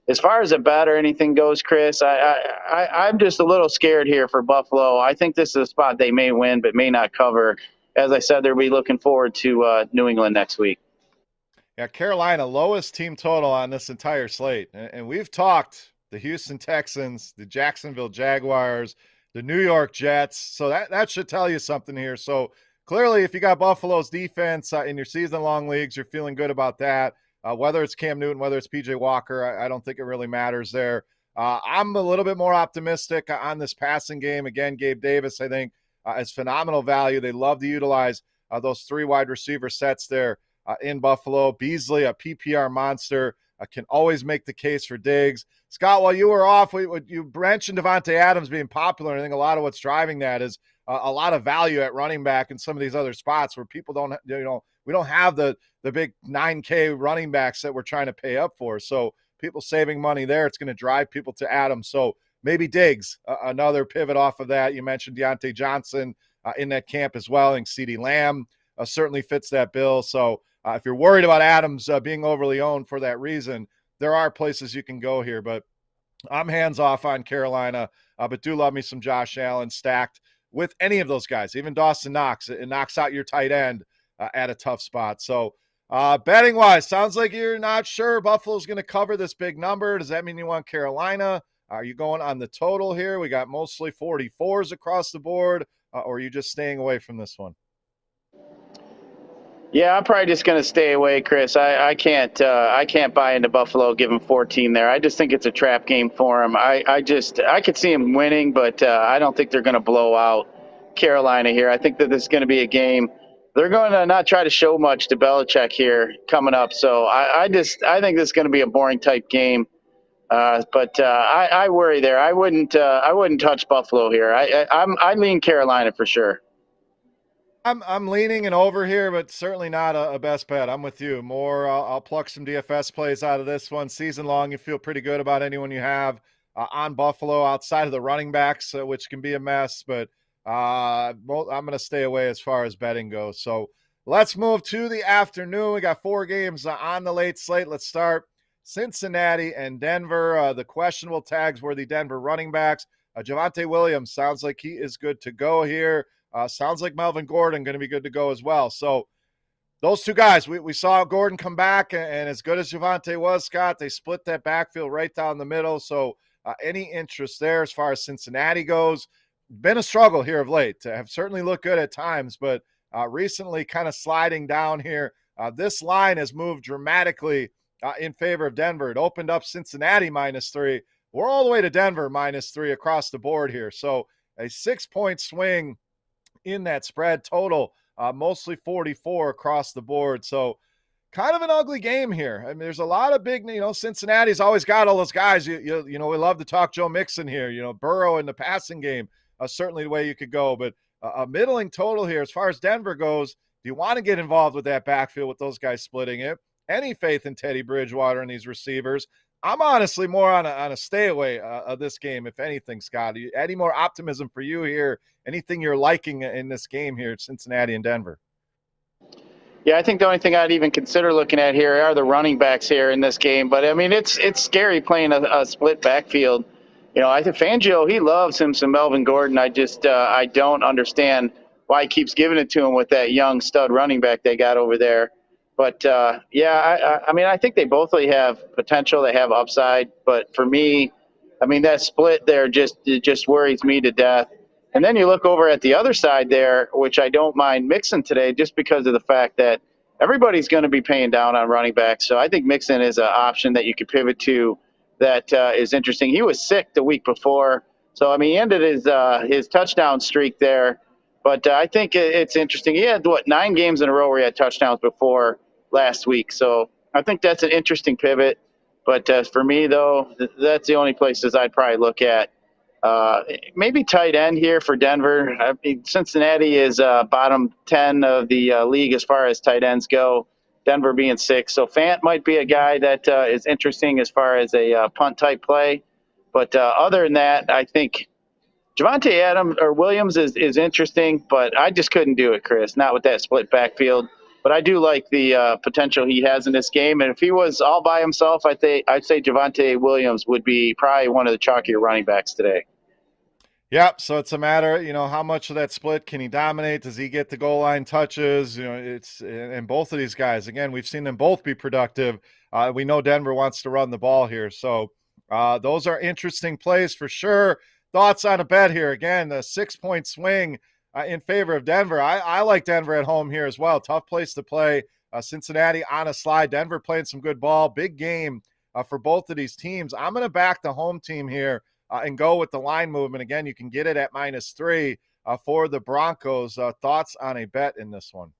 as far as a bet or anything goes, Chris, I'm just a little scared here for Buffalo. I think this is a spot they may win but may not cover. As I said, they'll be looking forward to New England next week. Yeah, Carolina, lowest team total on this entire slate. And we've talked the Houston Texans, the Jacksonville Jaguars, the New York Jets. So that should tell you something here. So clearly, if you got Buffalo's defense in your season-long leagues, you're feeling good about that. Whether it's Cam Newton, whether it's P.J. Walker, I don't think it really matters there. I'm a little bit more optimistic on this passing game. Again, Gabe Davis, I think, is phenomenal value. They love to utilize those three wide receiver sets there in Buffalo. Beasley, a PPR monster, can always make the case for Diggs. Scott, while you were off, you mentioned Davante Adams being popular. And I think a lot of what's driving that is a lot of value at running back in some of these other spots where people don't, we don't have the big 9K running backs that we're trying to pay up for. So people saving money there, it's going to drive people to Adams. So maybe Diggs, another pivot off of that. You mentioned Deontay Johnson in that camp as well, and CeeDee Lamb certainly fits that bill. So if you're worried about Adams being overly owned for that reason, there are places you can go here. But I'm hands off on Carolina, but do love me some Josh Allen stacked with any of those guys, even Dawson Knox. It knocks out your tight end at a tough spot. So betting-wise, sounds like you're not sure Buffalo's going to cover this big number. Does that mean you want Carolina? Are you going on the total here? We got mostly 44s across the board, or are you just staying away from this one? Yeah, I'm probably just going to stay away, Chris. I can't buy into Buffalo, give them 14 there. I just think it's a trap game for them. I could see them winning, but I don't think they're going to blow out Carolina here. I think that this is going to be a game. They're going to not try to show much to Belichick here coming up. So I think this is going to be a boring type game. But I worry there. I wouldn't touch Buffalo here. I lean Carolina for sure. I'm leaning and over here, but certainly not a best bet. I'm with you. More, I'll pluck some DFS plays out of this one. Season long, you feel pretty good about anyone you have on Buffalo outside of the running backs, which can be a mess. But I'm going to stay away as far as betting goes. So let's move to the afternoon. We got 4 games on the late slate. Let's start Cincinnati and Denver. The questionable tags were the Denver running backs. Javonte Williams sounds like he is good to go here. Sounds like Melvin Gordon going to be good to go as well. So those two guys, we saw Gordon come back, and as good as Javonte was, Scott, they split that backfield right down the middle. So any interest there as far as Cincinnati goes? Been a struggle here of late. Have certainly looked good at times, but recently kind of sliding down here. This line has moved dramatically in favor of Denver. It opened up Cincinnati -3. We're all the way to Denver -3 across the board here. So a 6-point swing in that spread total, mostly 44 across the board. So kind of an ugly game here. I mean, there's a lot of big, Cincinnati's always got all those guys. We love to talk Joe Mixon here, Burrow in the passing game, certainly the way you could go. But a middling total here as far as Denver goes. Do you want to get involved with that backfield with those guys splitting it? Any faith in Teddy Bridgewater and these receivers? I'm honestly more on a stay away of this game, if anything, Scott. Any more optimism for you here? Anything you're liking in this game here at Cincinnati and Denver? Yeah, I think the only thing I'd even consider looking at here are the running backs here in this game. But, I mean, it's scary playing a split backfield. I think Fangio, he loves him some Melvin Gordon. I don't understand why he keeps giving it to him with that young stud running back they got over there. But, I mean, I think they both really have potential. They have upside. But for me, I mean, that split there just worries me to death. And then you look over at the other side there, which I don't mind Mixon today just because of the fact that everybody's going to be paying down on running backs. So I think Mixon is an option that you could pivot to that is interesting. He was sick the week before. So, I mean, he ended his touchdown streak there. But I think it's interesting. He had, 9 games in a row where he had touchdowns before last week. So I think that's an interesting pivot. But for me, though, that's the only places I'd probably look at. Maybe tight end here for Denver. I mean, Cincinnati is bottom 10 of the league as far as tight ends go, Denver being 6. So Fant might be a guy that is interesting as far as a punt-type play. But other than that, I think Javonte Adams or Williams is interesting, but I just couldn't do it, Chris, not with that split backfield. But I do like the potential he has in this game. And if he was all by himself, I'd say Javonte Williams would be probably one of the chalkier running backs today. Yep. So it's a matter, how much of that split can he dominate? Does he get the goal line touches? And both of these guys, again, we've seen them both be productive. We know Denver wants to run the ball here. So those are interesting plays for sure. Thoughts on a bet here? Again, the 6-point swing in favor of Denver. I like Denver at home here as well. Tough place to play. Cincinnati on a slide. Denver playing some good ball. Big game for both of these teams. I'm going to back the home team here. And go with the line movement. Again, you can get it at -3 for the Broncos. Thoughts on a bet in this one?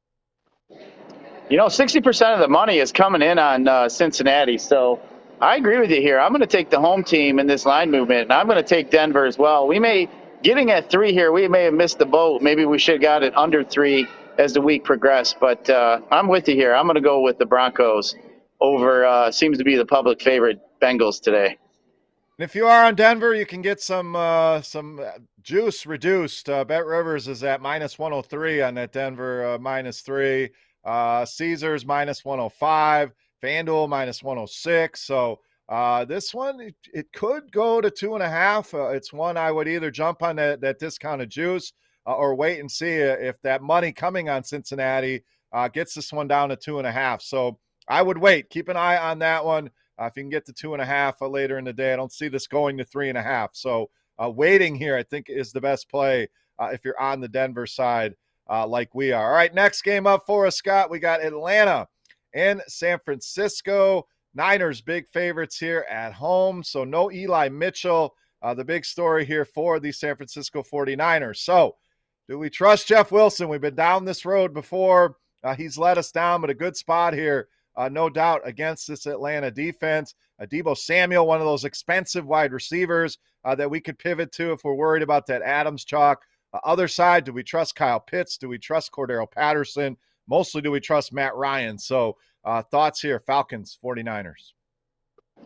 60% of the money is coming in on Cincinnati. So I agree with you here. I'm going to take the home team in this line movement, and I'm going to take Denver as well. Getting at 3 here, we may have missed the boat. Maybe we should have got it under 3 as the week progressed. But I'm with you here. I'm going to go with the Broncos over seems to be the public favorite Bengals today. And if you are on Denver, you can get some juice reduced. Bet Rivers is at -103 on that Denver -3. Caesars -105. FanDuel -106. So this one, it could go to 2.5. It's one I would either jump on that discounted juice or wait and see if that money coming on Cincinnati gets this one down to 2.5. So I would wait. Keep an eye on that one. If you can get to 2.5 later in the day, I don't see this going to 3.5. So waiting here, I think, is the best play if you're on the Denver side like we are. All right, next game up for us, Scott. We got Atlanta and San Francisco. Niners big favorites here at home. So no Eli Mitchell. The big story here for the San Francisco 49ers. So do we trust Jeff Wilson? We've been down this road before. He's let us down, but a good spot here. No doubt against this Atlanta defense. Deebo Samuel, one of those expensive wide receivers that we could pivot to if we're worried about that Adams chalk. Other side, do we trust Kyle Pitts? Do we trust Cordero Patterson? Mostly do we trust Matt Ryan? So thoughts here, Falcons, 49ers.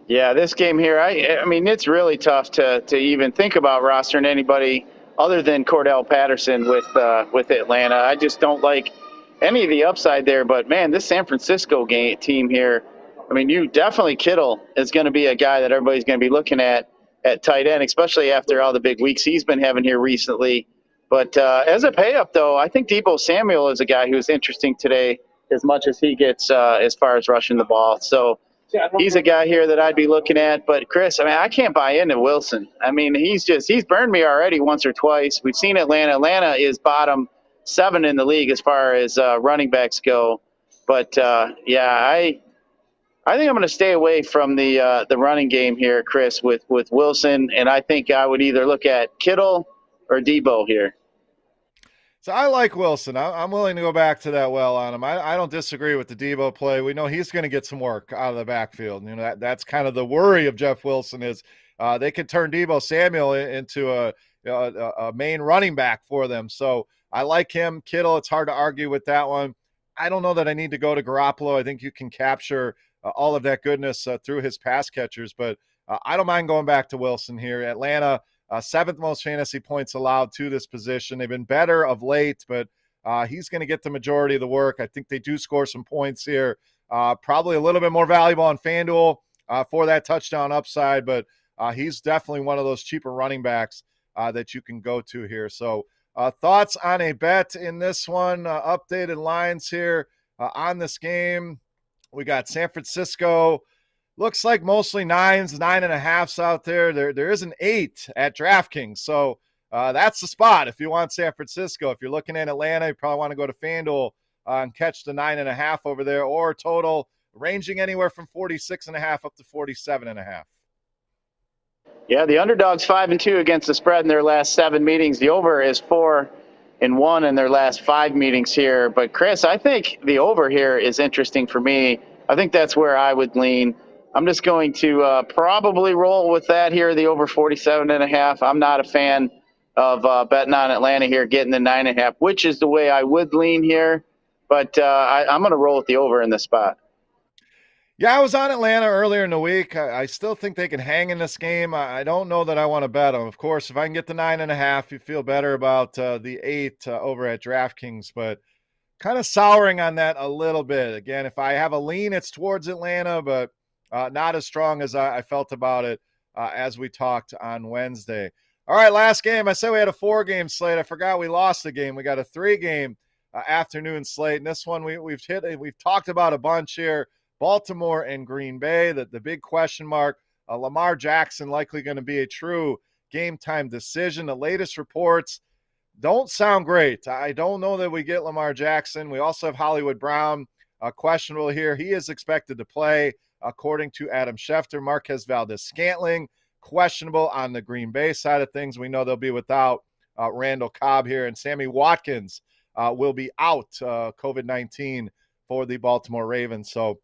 Yeah, this game here, I mean, it's really tough to even think about rostering anybody other than Cordell Patterson with Atlanta. I just don't like any of the upside there, but man, this San Francisco team here, I mean, Kittle is going to be a guy that everybody's going to be looking at tight end, especially after all the big weeks he's been having here recently. But as a pay-up, though, I think Deebo Samuel is a guy who's interesting today as much as he gets as far as rushing the ball. So he's a guy here that I'd be looking at. But, Chris, I mean, I can't buy into Wilson. I mean, he's burned me already once or twice. We've seen Atlanta. Atlanta is bottom 7 in the league as far as running backs go. But I think I'm going to stay away from the running game here, Chris, with Wilson, and I think I would either look at Kittle or Debo here. So I like Wilson. I'm willing to go back to that well on him. I don't disagree with the Debo play. We know he's going to get some work out of the backfield. You know, that's kind of the worry of Jeff Wilson is they could turn Debo Samuel into a main running back for them. So I like him. Kittle, it's hard to argue with that one. I don't know that I need to go to Garoppolo. I think you can capture all of that goodness through his pass catchers, but I don't mind going back to Wilson here. Atlanta, 7th most fantasy points allowed to this position. They've been better of late, but he's going to get the majority of the work. I think they do score some points here. Probably a little bit more valuable on FanDuel for that touchdown upside, but he's definitely one of those cheaper running backs that you can go to here. So thoughts on a bet in this one, updated lines here on this game. We got San Francisco. Looks like mostly 9s, 9.5s out there. There is an 8 at DraftKings. So that's the spot if you want San Francisco. If you're looking at Atlanta, you probably want to go to FanDuel and catch the 9.5 over there, or total ranging anywhere from 46.5 up to 47.5. Yeah, the underdog's 5-2 against the spread in their last 7 meetings. The over is 4-1 in their last 5 meetings here. But Chris, I think the over here is interesting for me. I think that's where I would lean. I'm just going to probably roll with that here, the over 47.5. I'm not a fan of betting on Atlanta here, getting the 9.5, which is the way I would lean here. But I'm going to roll with the over in this spot. Yeah, I was on Atlanta earlier in the week. I still think they can hang in this game. I don't know that I want to bet them. Of course, if I can get the 9.5, you feel better about the 8 over at DraftKings, but kind of souring on that a little bit. Again, if I have a lean, it's towards Atlanta, but not as strong as I felt about it as we talked on Wednesday. All right, last game. I said we had a 4-game slate. I forgot we lost a game. We got a 3-game afternoon slate. And this one we've talked about a bunch here. Baltimore and Green Bay, the big question mark. Lamar Jackson likely going to be a true game-time decision. The latest reports don't sound great. I don't know that we get Lamar Jackson. We also have Hollywood Brown questionable here. He is expected to play, according to Adam Schefter. Marquez Valdez-Scantling, questionable on the Green Bay side of things. We know they'll be without Randall Cobb here, and Sammy Watkins will be out, COVID-19, for the Baltimore Ravens. So,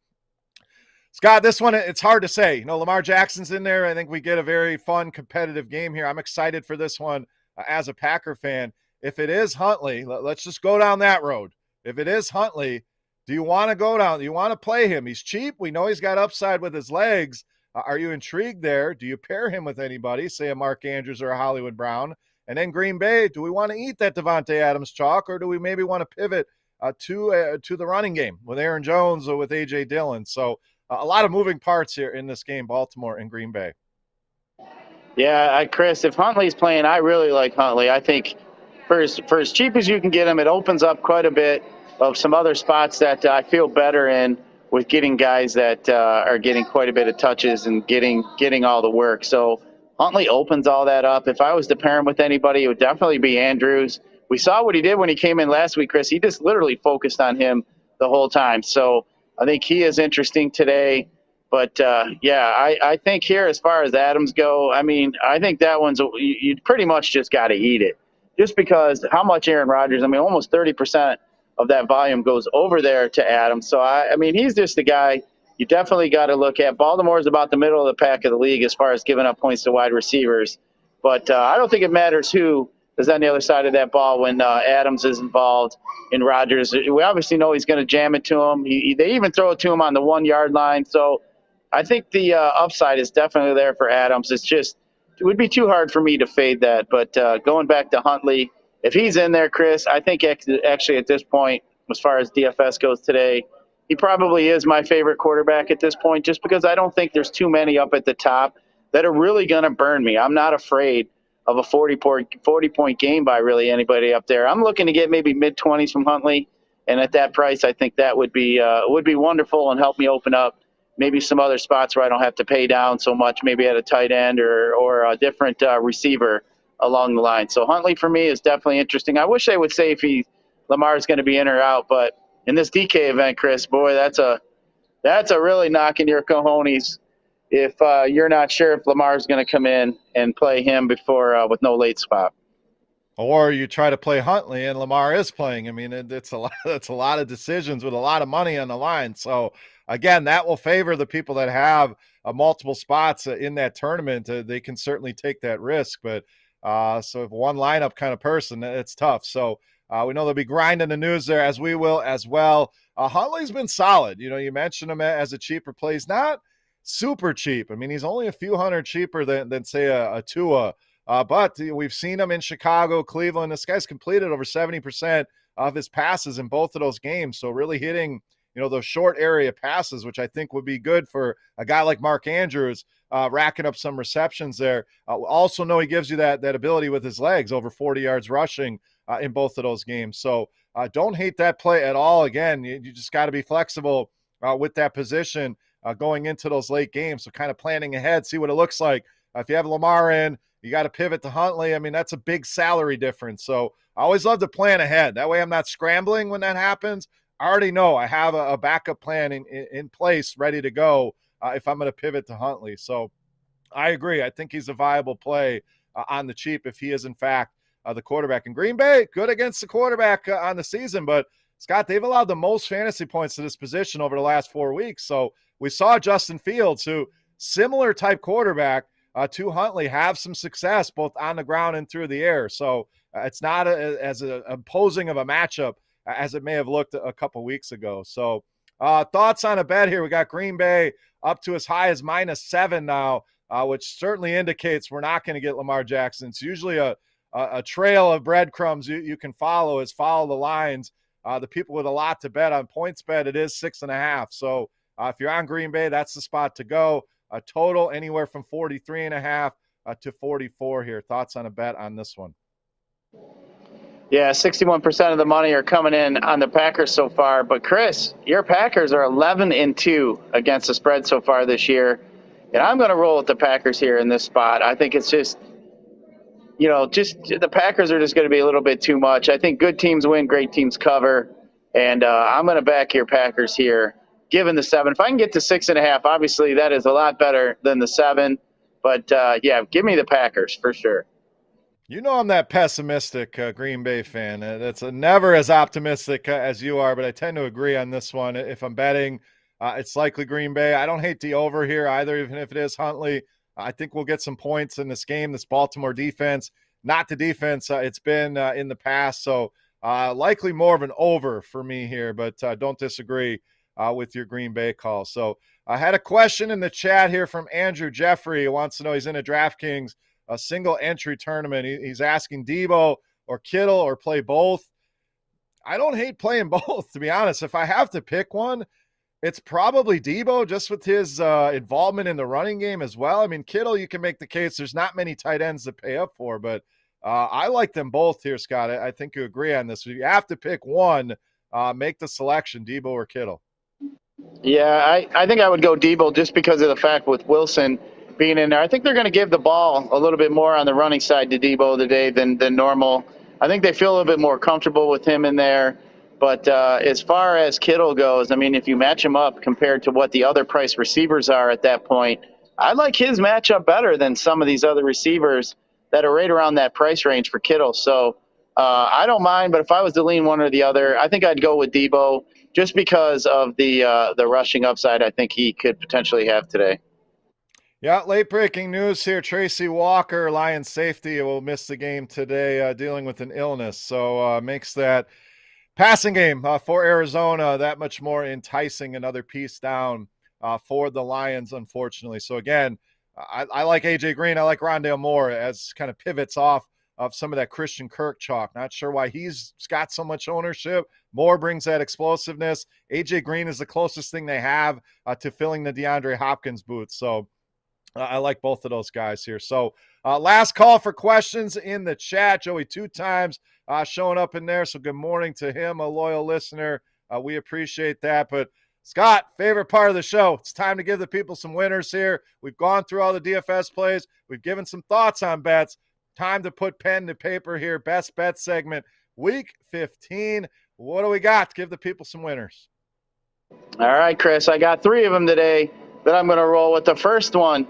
Scott, this one, it's hard to say. You know, Lamar Jackson's in there. I think we get a very fun, competitive game here. I'm excited for this one as a Packer fan. If it is Huntley, let's just go down that road. If it is Huntley, do you want to go down? Do you want to play him? He's cheap. We know he's got upside with his legs. Are you intrigued there? Do you pair him with anybody, say a Mark Andrews or a Hollywood Brown? And then Green Bay, do we want to eat that Devontae Adams chalk, or do we maybe want to pivot to the running game with Aaron Jones or with A.J. Dillon? So a lot of moving parts here in this game, Baltimore and Green Bay. Yeah, Chris, if Huntley's playing, I really like Huntley. I think for as cheap as you can get him, it opens up quite a bit of some other spots that I feel better in with getting guys that are getting quite a bit of touches and getting all the work. So Huntley opens all that up. If I was to pair him with anybody, it would definitely be Andrews. We saw what he did when he came in last week, Chris. He just literally focused on him the whole time. So I think he is interesting today. But, I think here as far as Adams go, I mean, I think that one's – you pretty much just got to eat it. Just because how much Aaron Rodgers – I mean, almost 30% of that volume goes over there to Adams. So, I mean, he's just the guy you definitely got to look at. Baltimore is about the middle of the pack of the league as far as giving up points to wide receivers. But I don't think it matters who is on the other side of that ball when Adams is involved in Rodgers. We obviously know he's going to jam it to him. They even throw it to him on the 1-yard line. So I think the upside is definitely there for Adams. It's just it would be too hard for me to fade that. But going back to Huntley, if he's in there, Chris, I think actually at this point, as far as DFS goes today, he probably is my favorite quarterback at this point just because I don't think there's too many up at the top that are really going to burn me. I'm not afraid of a 40-point game by really anybody up there. I'm looking to get maybe mid-20s from Huntley, and at that price, I think that would be wonderful and help me open up maybe some other spots where I don't have to pay down so much, maybe at a tight end or a different receiver along the line. So Huntley for me is definitely interesting. I wish they would say if he Lamar's going to be in or out. But in this DK event, Chris, boy, that's a really knock in your cojones if you're not sure if Lamar's going to come in and play him before with no late spot. Or you try to play Huntley and Lamar is playing. I mean, it's a lot. It's a lot of decisions with a lot of money on the line. So again, that will favor the people that have multiple spots in that tournament. They can certainly take that risk. But so if one lineup kind of person, it's tough. So we know they'll be grinding the news there, as we will as well. Huntley's been solid. You know, you mentioned him as a cheaper play. He's not super cheap. I mean, he's only a few hundred cheaper than say a Tua. But we've seen him in Chicago, Cleveland. This guy's completed over 70% of his passes in both of those games. So really hitting, you know, those short area passes, which I think would be good for a guy like Mark Andrews, racking up some receptions there. Also know he gives you that ability with his legs, over 40 yards rushing in both of those games. So don't hate that play at all. Again, you just got to be flexible with that position going into those late games. So kind of planning ahead, see what it looks like. If you have Lamar in, you got to pivot to Huntley. I mean, that's a big salary difference. So I always love to plan ahead. That way I'm not scrambling when that happens. I already know I have a backup plan in place, ready to go if I'm going to pivot to Huntley. So I agree. I think he's a viable play on the cheap if he is, in fact, the quarterback. In Green Bay, good against the quarterback on the season. But, Scott, they've allowed the most fantasy points to this position over the last 4 weeks. So we saw Justin Fields, who similar type quarterback, to Huntley, have some success both on the ground and through the air. So it's not as imposing of a matchup as it may have looked a couple weeks ago. So thoughts on a bet here? We got Green Bay up to as high as -7 now, which certainly indicates we're not going to get Lamar Jackson. It's usually a trail of breadcrumbs you can follow the lines. The people with a lot to bet on points bet, it is 6.5. So if you're on Green Bay, that's the spot to go. A total anywhere from 43.5 to 44 here. Thoughts on a bet on this one? Yeah, 61% of the money are coming in on the Packers so far. But Chris, your Packers are 11-2 against the spread so far this year. And I'm going to roll with the Packers here in this spot. I think it's just the Packers are just going to be a little bit too much. I think good teams win, great teams cover. And I'm going to back your Packers here, given the 7. If I can get to 6.5, obviously that is a lot better than the 7. But, give me the Packers for sure. You know I'm that pessimistic Green Bay fan. That's never as optimistic as you are, but I tend to agree on this one. If I'm betting, it's likely Green Bay. I don't hate the over here either, even if it is Huntley. I think we'll get some points in this game. This Baltimore defense, not the defense it's been in the past. So likely more of an over for me here, but don't disagree with your Green Bay call. So I had a question in the chat here from Andrew Jeffrey, who wants to know, he's in a DraftKings, a single entry tournament. He's asking Debo or Kittle or play both. I don't hate playing both, to be honest. If I have to pick one, it's probably Debo, just with his involvement in the running game as well. I mean, Kittle, you can make the case there's not many tight ends to pay up for, but I like them both here, Scott. I think you agree on this. If you have to pick one, make the selection, Debo or Kittle. Yeah, I think I would go Debo just because of the fact with Wilson being in there. I think they're going to give the ball a little bit more on the running side to Debo today than normal. I think they feel a little bit more comfortable with him in there. But as far as Kittle goes, I mean, if you match him up compared to what the other price receivers are at that point, I like his matchup better than some of these other receivers that are right around that price range for Kittle. So I don't mind, but if I was to lean one or the other, I think I'd go with Debo just because of the rushing upside I think he could potentially have today. Yeah, late breaking news here. Tracy Walker, Lions safety, will miss the game today dealing with an illness. So makes that passing game for Arizona that much more enticing. Another piece down for the Lions, unfortunately. So again, I like A.J. Green. I like Rondale Moore as kind of pivots off of some of that Christian Kirk chalk. Not sure why he's got so much ownership. Moore brings that explosiveness. A.J. Green is the closest thing they have to filling the DeAndre Hopkins boots. So I like both of those guys here. So last call for questions in the chat. Joey 2 times showing up in there. So good morning to him, a loyal listener. We appreciate that. But Scott, favorite part of the show. It's time to give the people some winners here. We've gone through all the DFS plays. We've given some thoughts on bets. Time to put pen to paper here. Best bet segment. Week 15. What do we got? Give the people some winners. All right, Chris, I got 3 of them today that I'm going to roll with. The first one,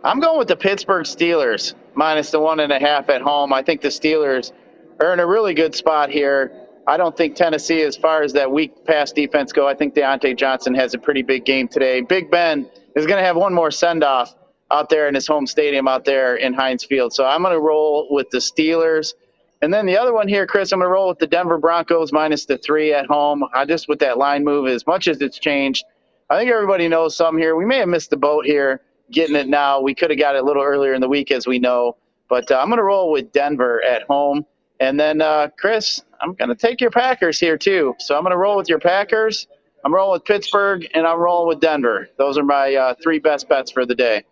I'm going with the Pittsburgh Steelers, minus the 1.5 at home. I think the Steelers are in a really good spot here. I don't think Tennessee, as far as that weak pass defense go, I think Deontay Johnson has a pretty big game today. Big Ben is going to have one more send-off out there in his home stadium out there in Heinz Field. So I'm going to roll with the Steelers. And then the other one here, Chris, I'm going to roll with the Denver Broncos minus the 3 at home. I just, with that line move, as much as it's changed, I think everybody knows some here. We may have missed the boat here getting it now. We could have got it a little earlier in the week, as we know. But I'm going to roll with Denver at home. And then, Chris, I'm going to take your Packers here too. So I'm going to roll with your Packers. I'm rolling with Pittsburgh, and I'm rolling with Denver. Those are my 3 best bets for the day.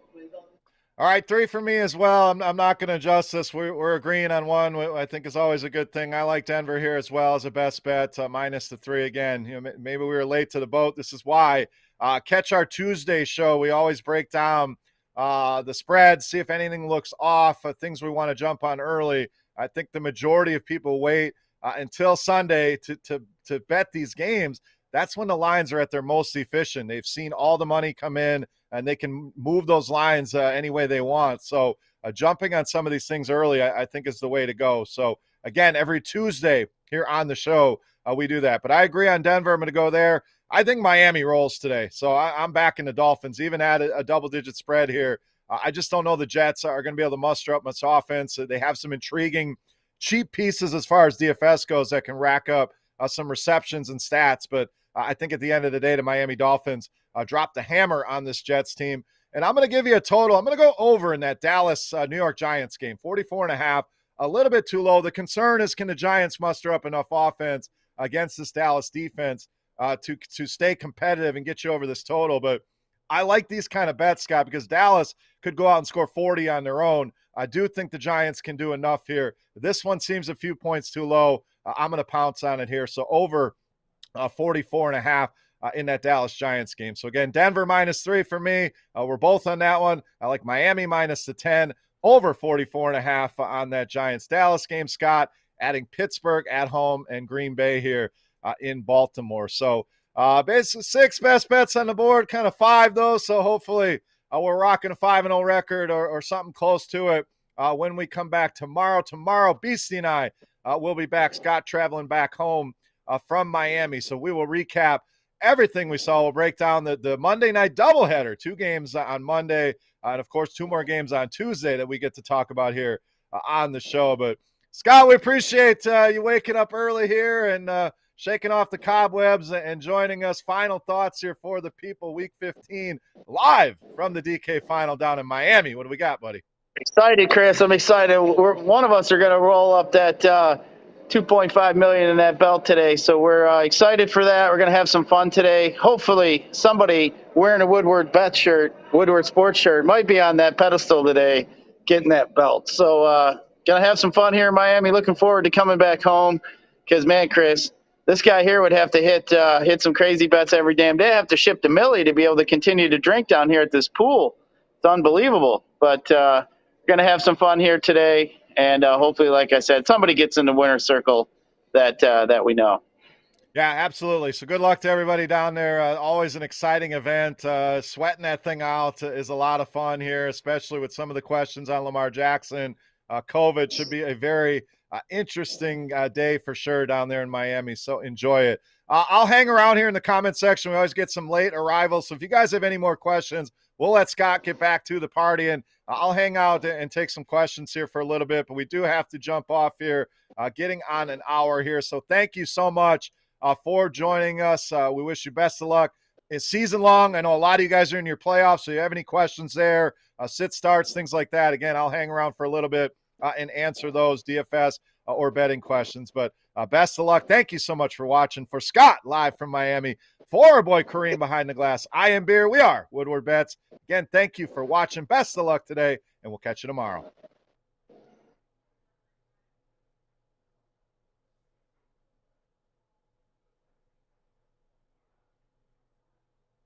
All right, 3 for me as well. I'm not going to adjust this. We're agreeing on one. I think is always a good thing. I like Denver here as well as a best bet, minus the 3 again. Maybe we were late to the boat. This is why. Catch our Tuesday show. We always break down the spread, see if anything looks off, things we want to jump on early. I think the majority of people wait until Sunday to bet these games. That's when the lines are at their most efficient. They've seen all the money come in, and they can move those lines any way they want. So jumping on some of these things early, I think is the way to go. So, again, every Tuesday here on the show, we do that. But I agree on Denver. I'm going to go there. I think Miami rolls today. So I'm backing the Dolphins, even at a double-digit spread here. I just don't know the Jets are going to be able to muster up much offense. They have some intriguing cheap pieces as far as DFS goes that can rack up some receptions and stats. But I think at the end of the day, the Miami Dolphins dropped the hammer on this Jets team. And I'm going to give you a total. I'm going to go over in that Dallas-New York Giants game, 44.5, a little bit too low. The concern is, can the Giants muster up enough offense against this Dallas defense to stay competitive and get you over this total? But I like these kind of bets, Scott, because Dallas could go out and score 40 on their own. I do think the Giants can do enough here. This one seems a few points too low. I'm going to pounce on it here. So over 44.5 in that Dallas Giants game. So again, Denver minus 3 for me. We're both on that one. I like Miami minus the 10, over 44.5 on that Giants Dallas game, Scott, adding Pittsburgh at home and Green Bay here in Baltimore. So basically 6 best bets on the board, kind of 5 though. So hopefully we're rocking a 5-0 record or something close to it when we come back tomorrow. Tomorrow, Beastie and I will be back. Scott traveling back home from Miami. So we will recap everything we saw. We'll break down the Monday night doubleheader, 2 games on Monday, and of course 2 more games on Tuesday that we get to talk about here on the show. But Scott, we appreciate you waking up early here and shaking off the cobwebs and joining us. Final thoughts here for the people, Week 15, live from the DK Final down in Miami. What do we got, buddy? Excited, Chris. I'm excited. One of us are going to roll up that $2.5 million in that belt today, so we're excited for that. We're going to have some fun today. Hopefully, somebody wearing a Woodward Bets shirt, Woodward sports shirt, might be on that pedestal today, getting that belt. So, going to have some fun here in Miami. Looking forward to coming back home, because man, Chris, this guy here would have to hit some crazy bets every damn day. I have to ship to Millie to be able to continue to drink down here at this pool. It's unbelievable. But we're going to have some fun here today. And hopefully, like I said, somebody gets in the winner's circle that we know. Yeah, absolutely. So good luck to everybody down there. Always an exciting event. Sweating that thing out is a lot of fun here, especially with some of the questions on Lamar Jackson. COVID should be a very interesting day for sure down there in Miami. So enjoy it. I'll hang around here in the comment section. We always get some late arrivals. So if you guys have any more questions, we'll let Scott get back to the party, and I'll hang out and take some questions here for a little bit. But we do have to jump off here, getting on an hour here. So thank you so much for joining us. We wish you best of luck. It's season long. I know a lot of you guys are in your playoffs, so if you have any questions there, sit starts, things like that. Again, I'll hang around for a little bit and answer those DFS or betting questions. But best of luck. Thank you so much for watching. For Scott, live from Miami, for our boy Kareem behind the glass, I am Beer. We are Woodward Bets. Again, thank you for watching. Best of luck today, and we'll catch you tomorrow.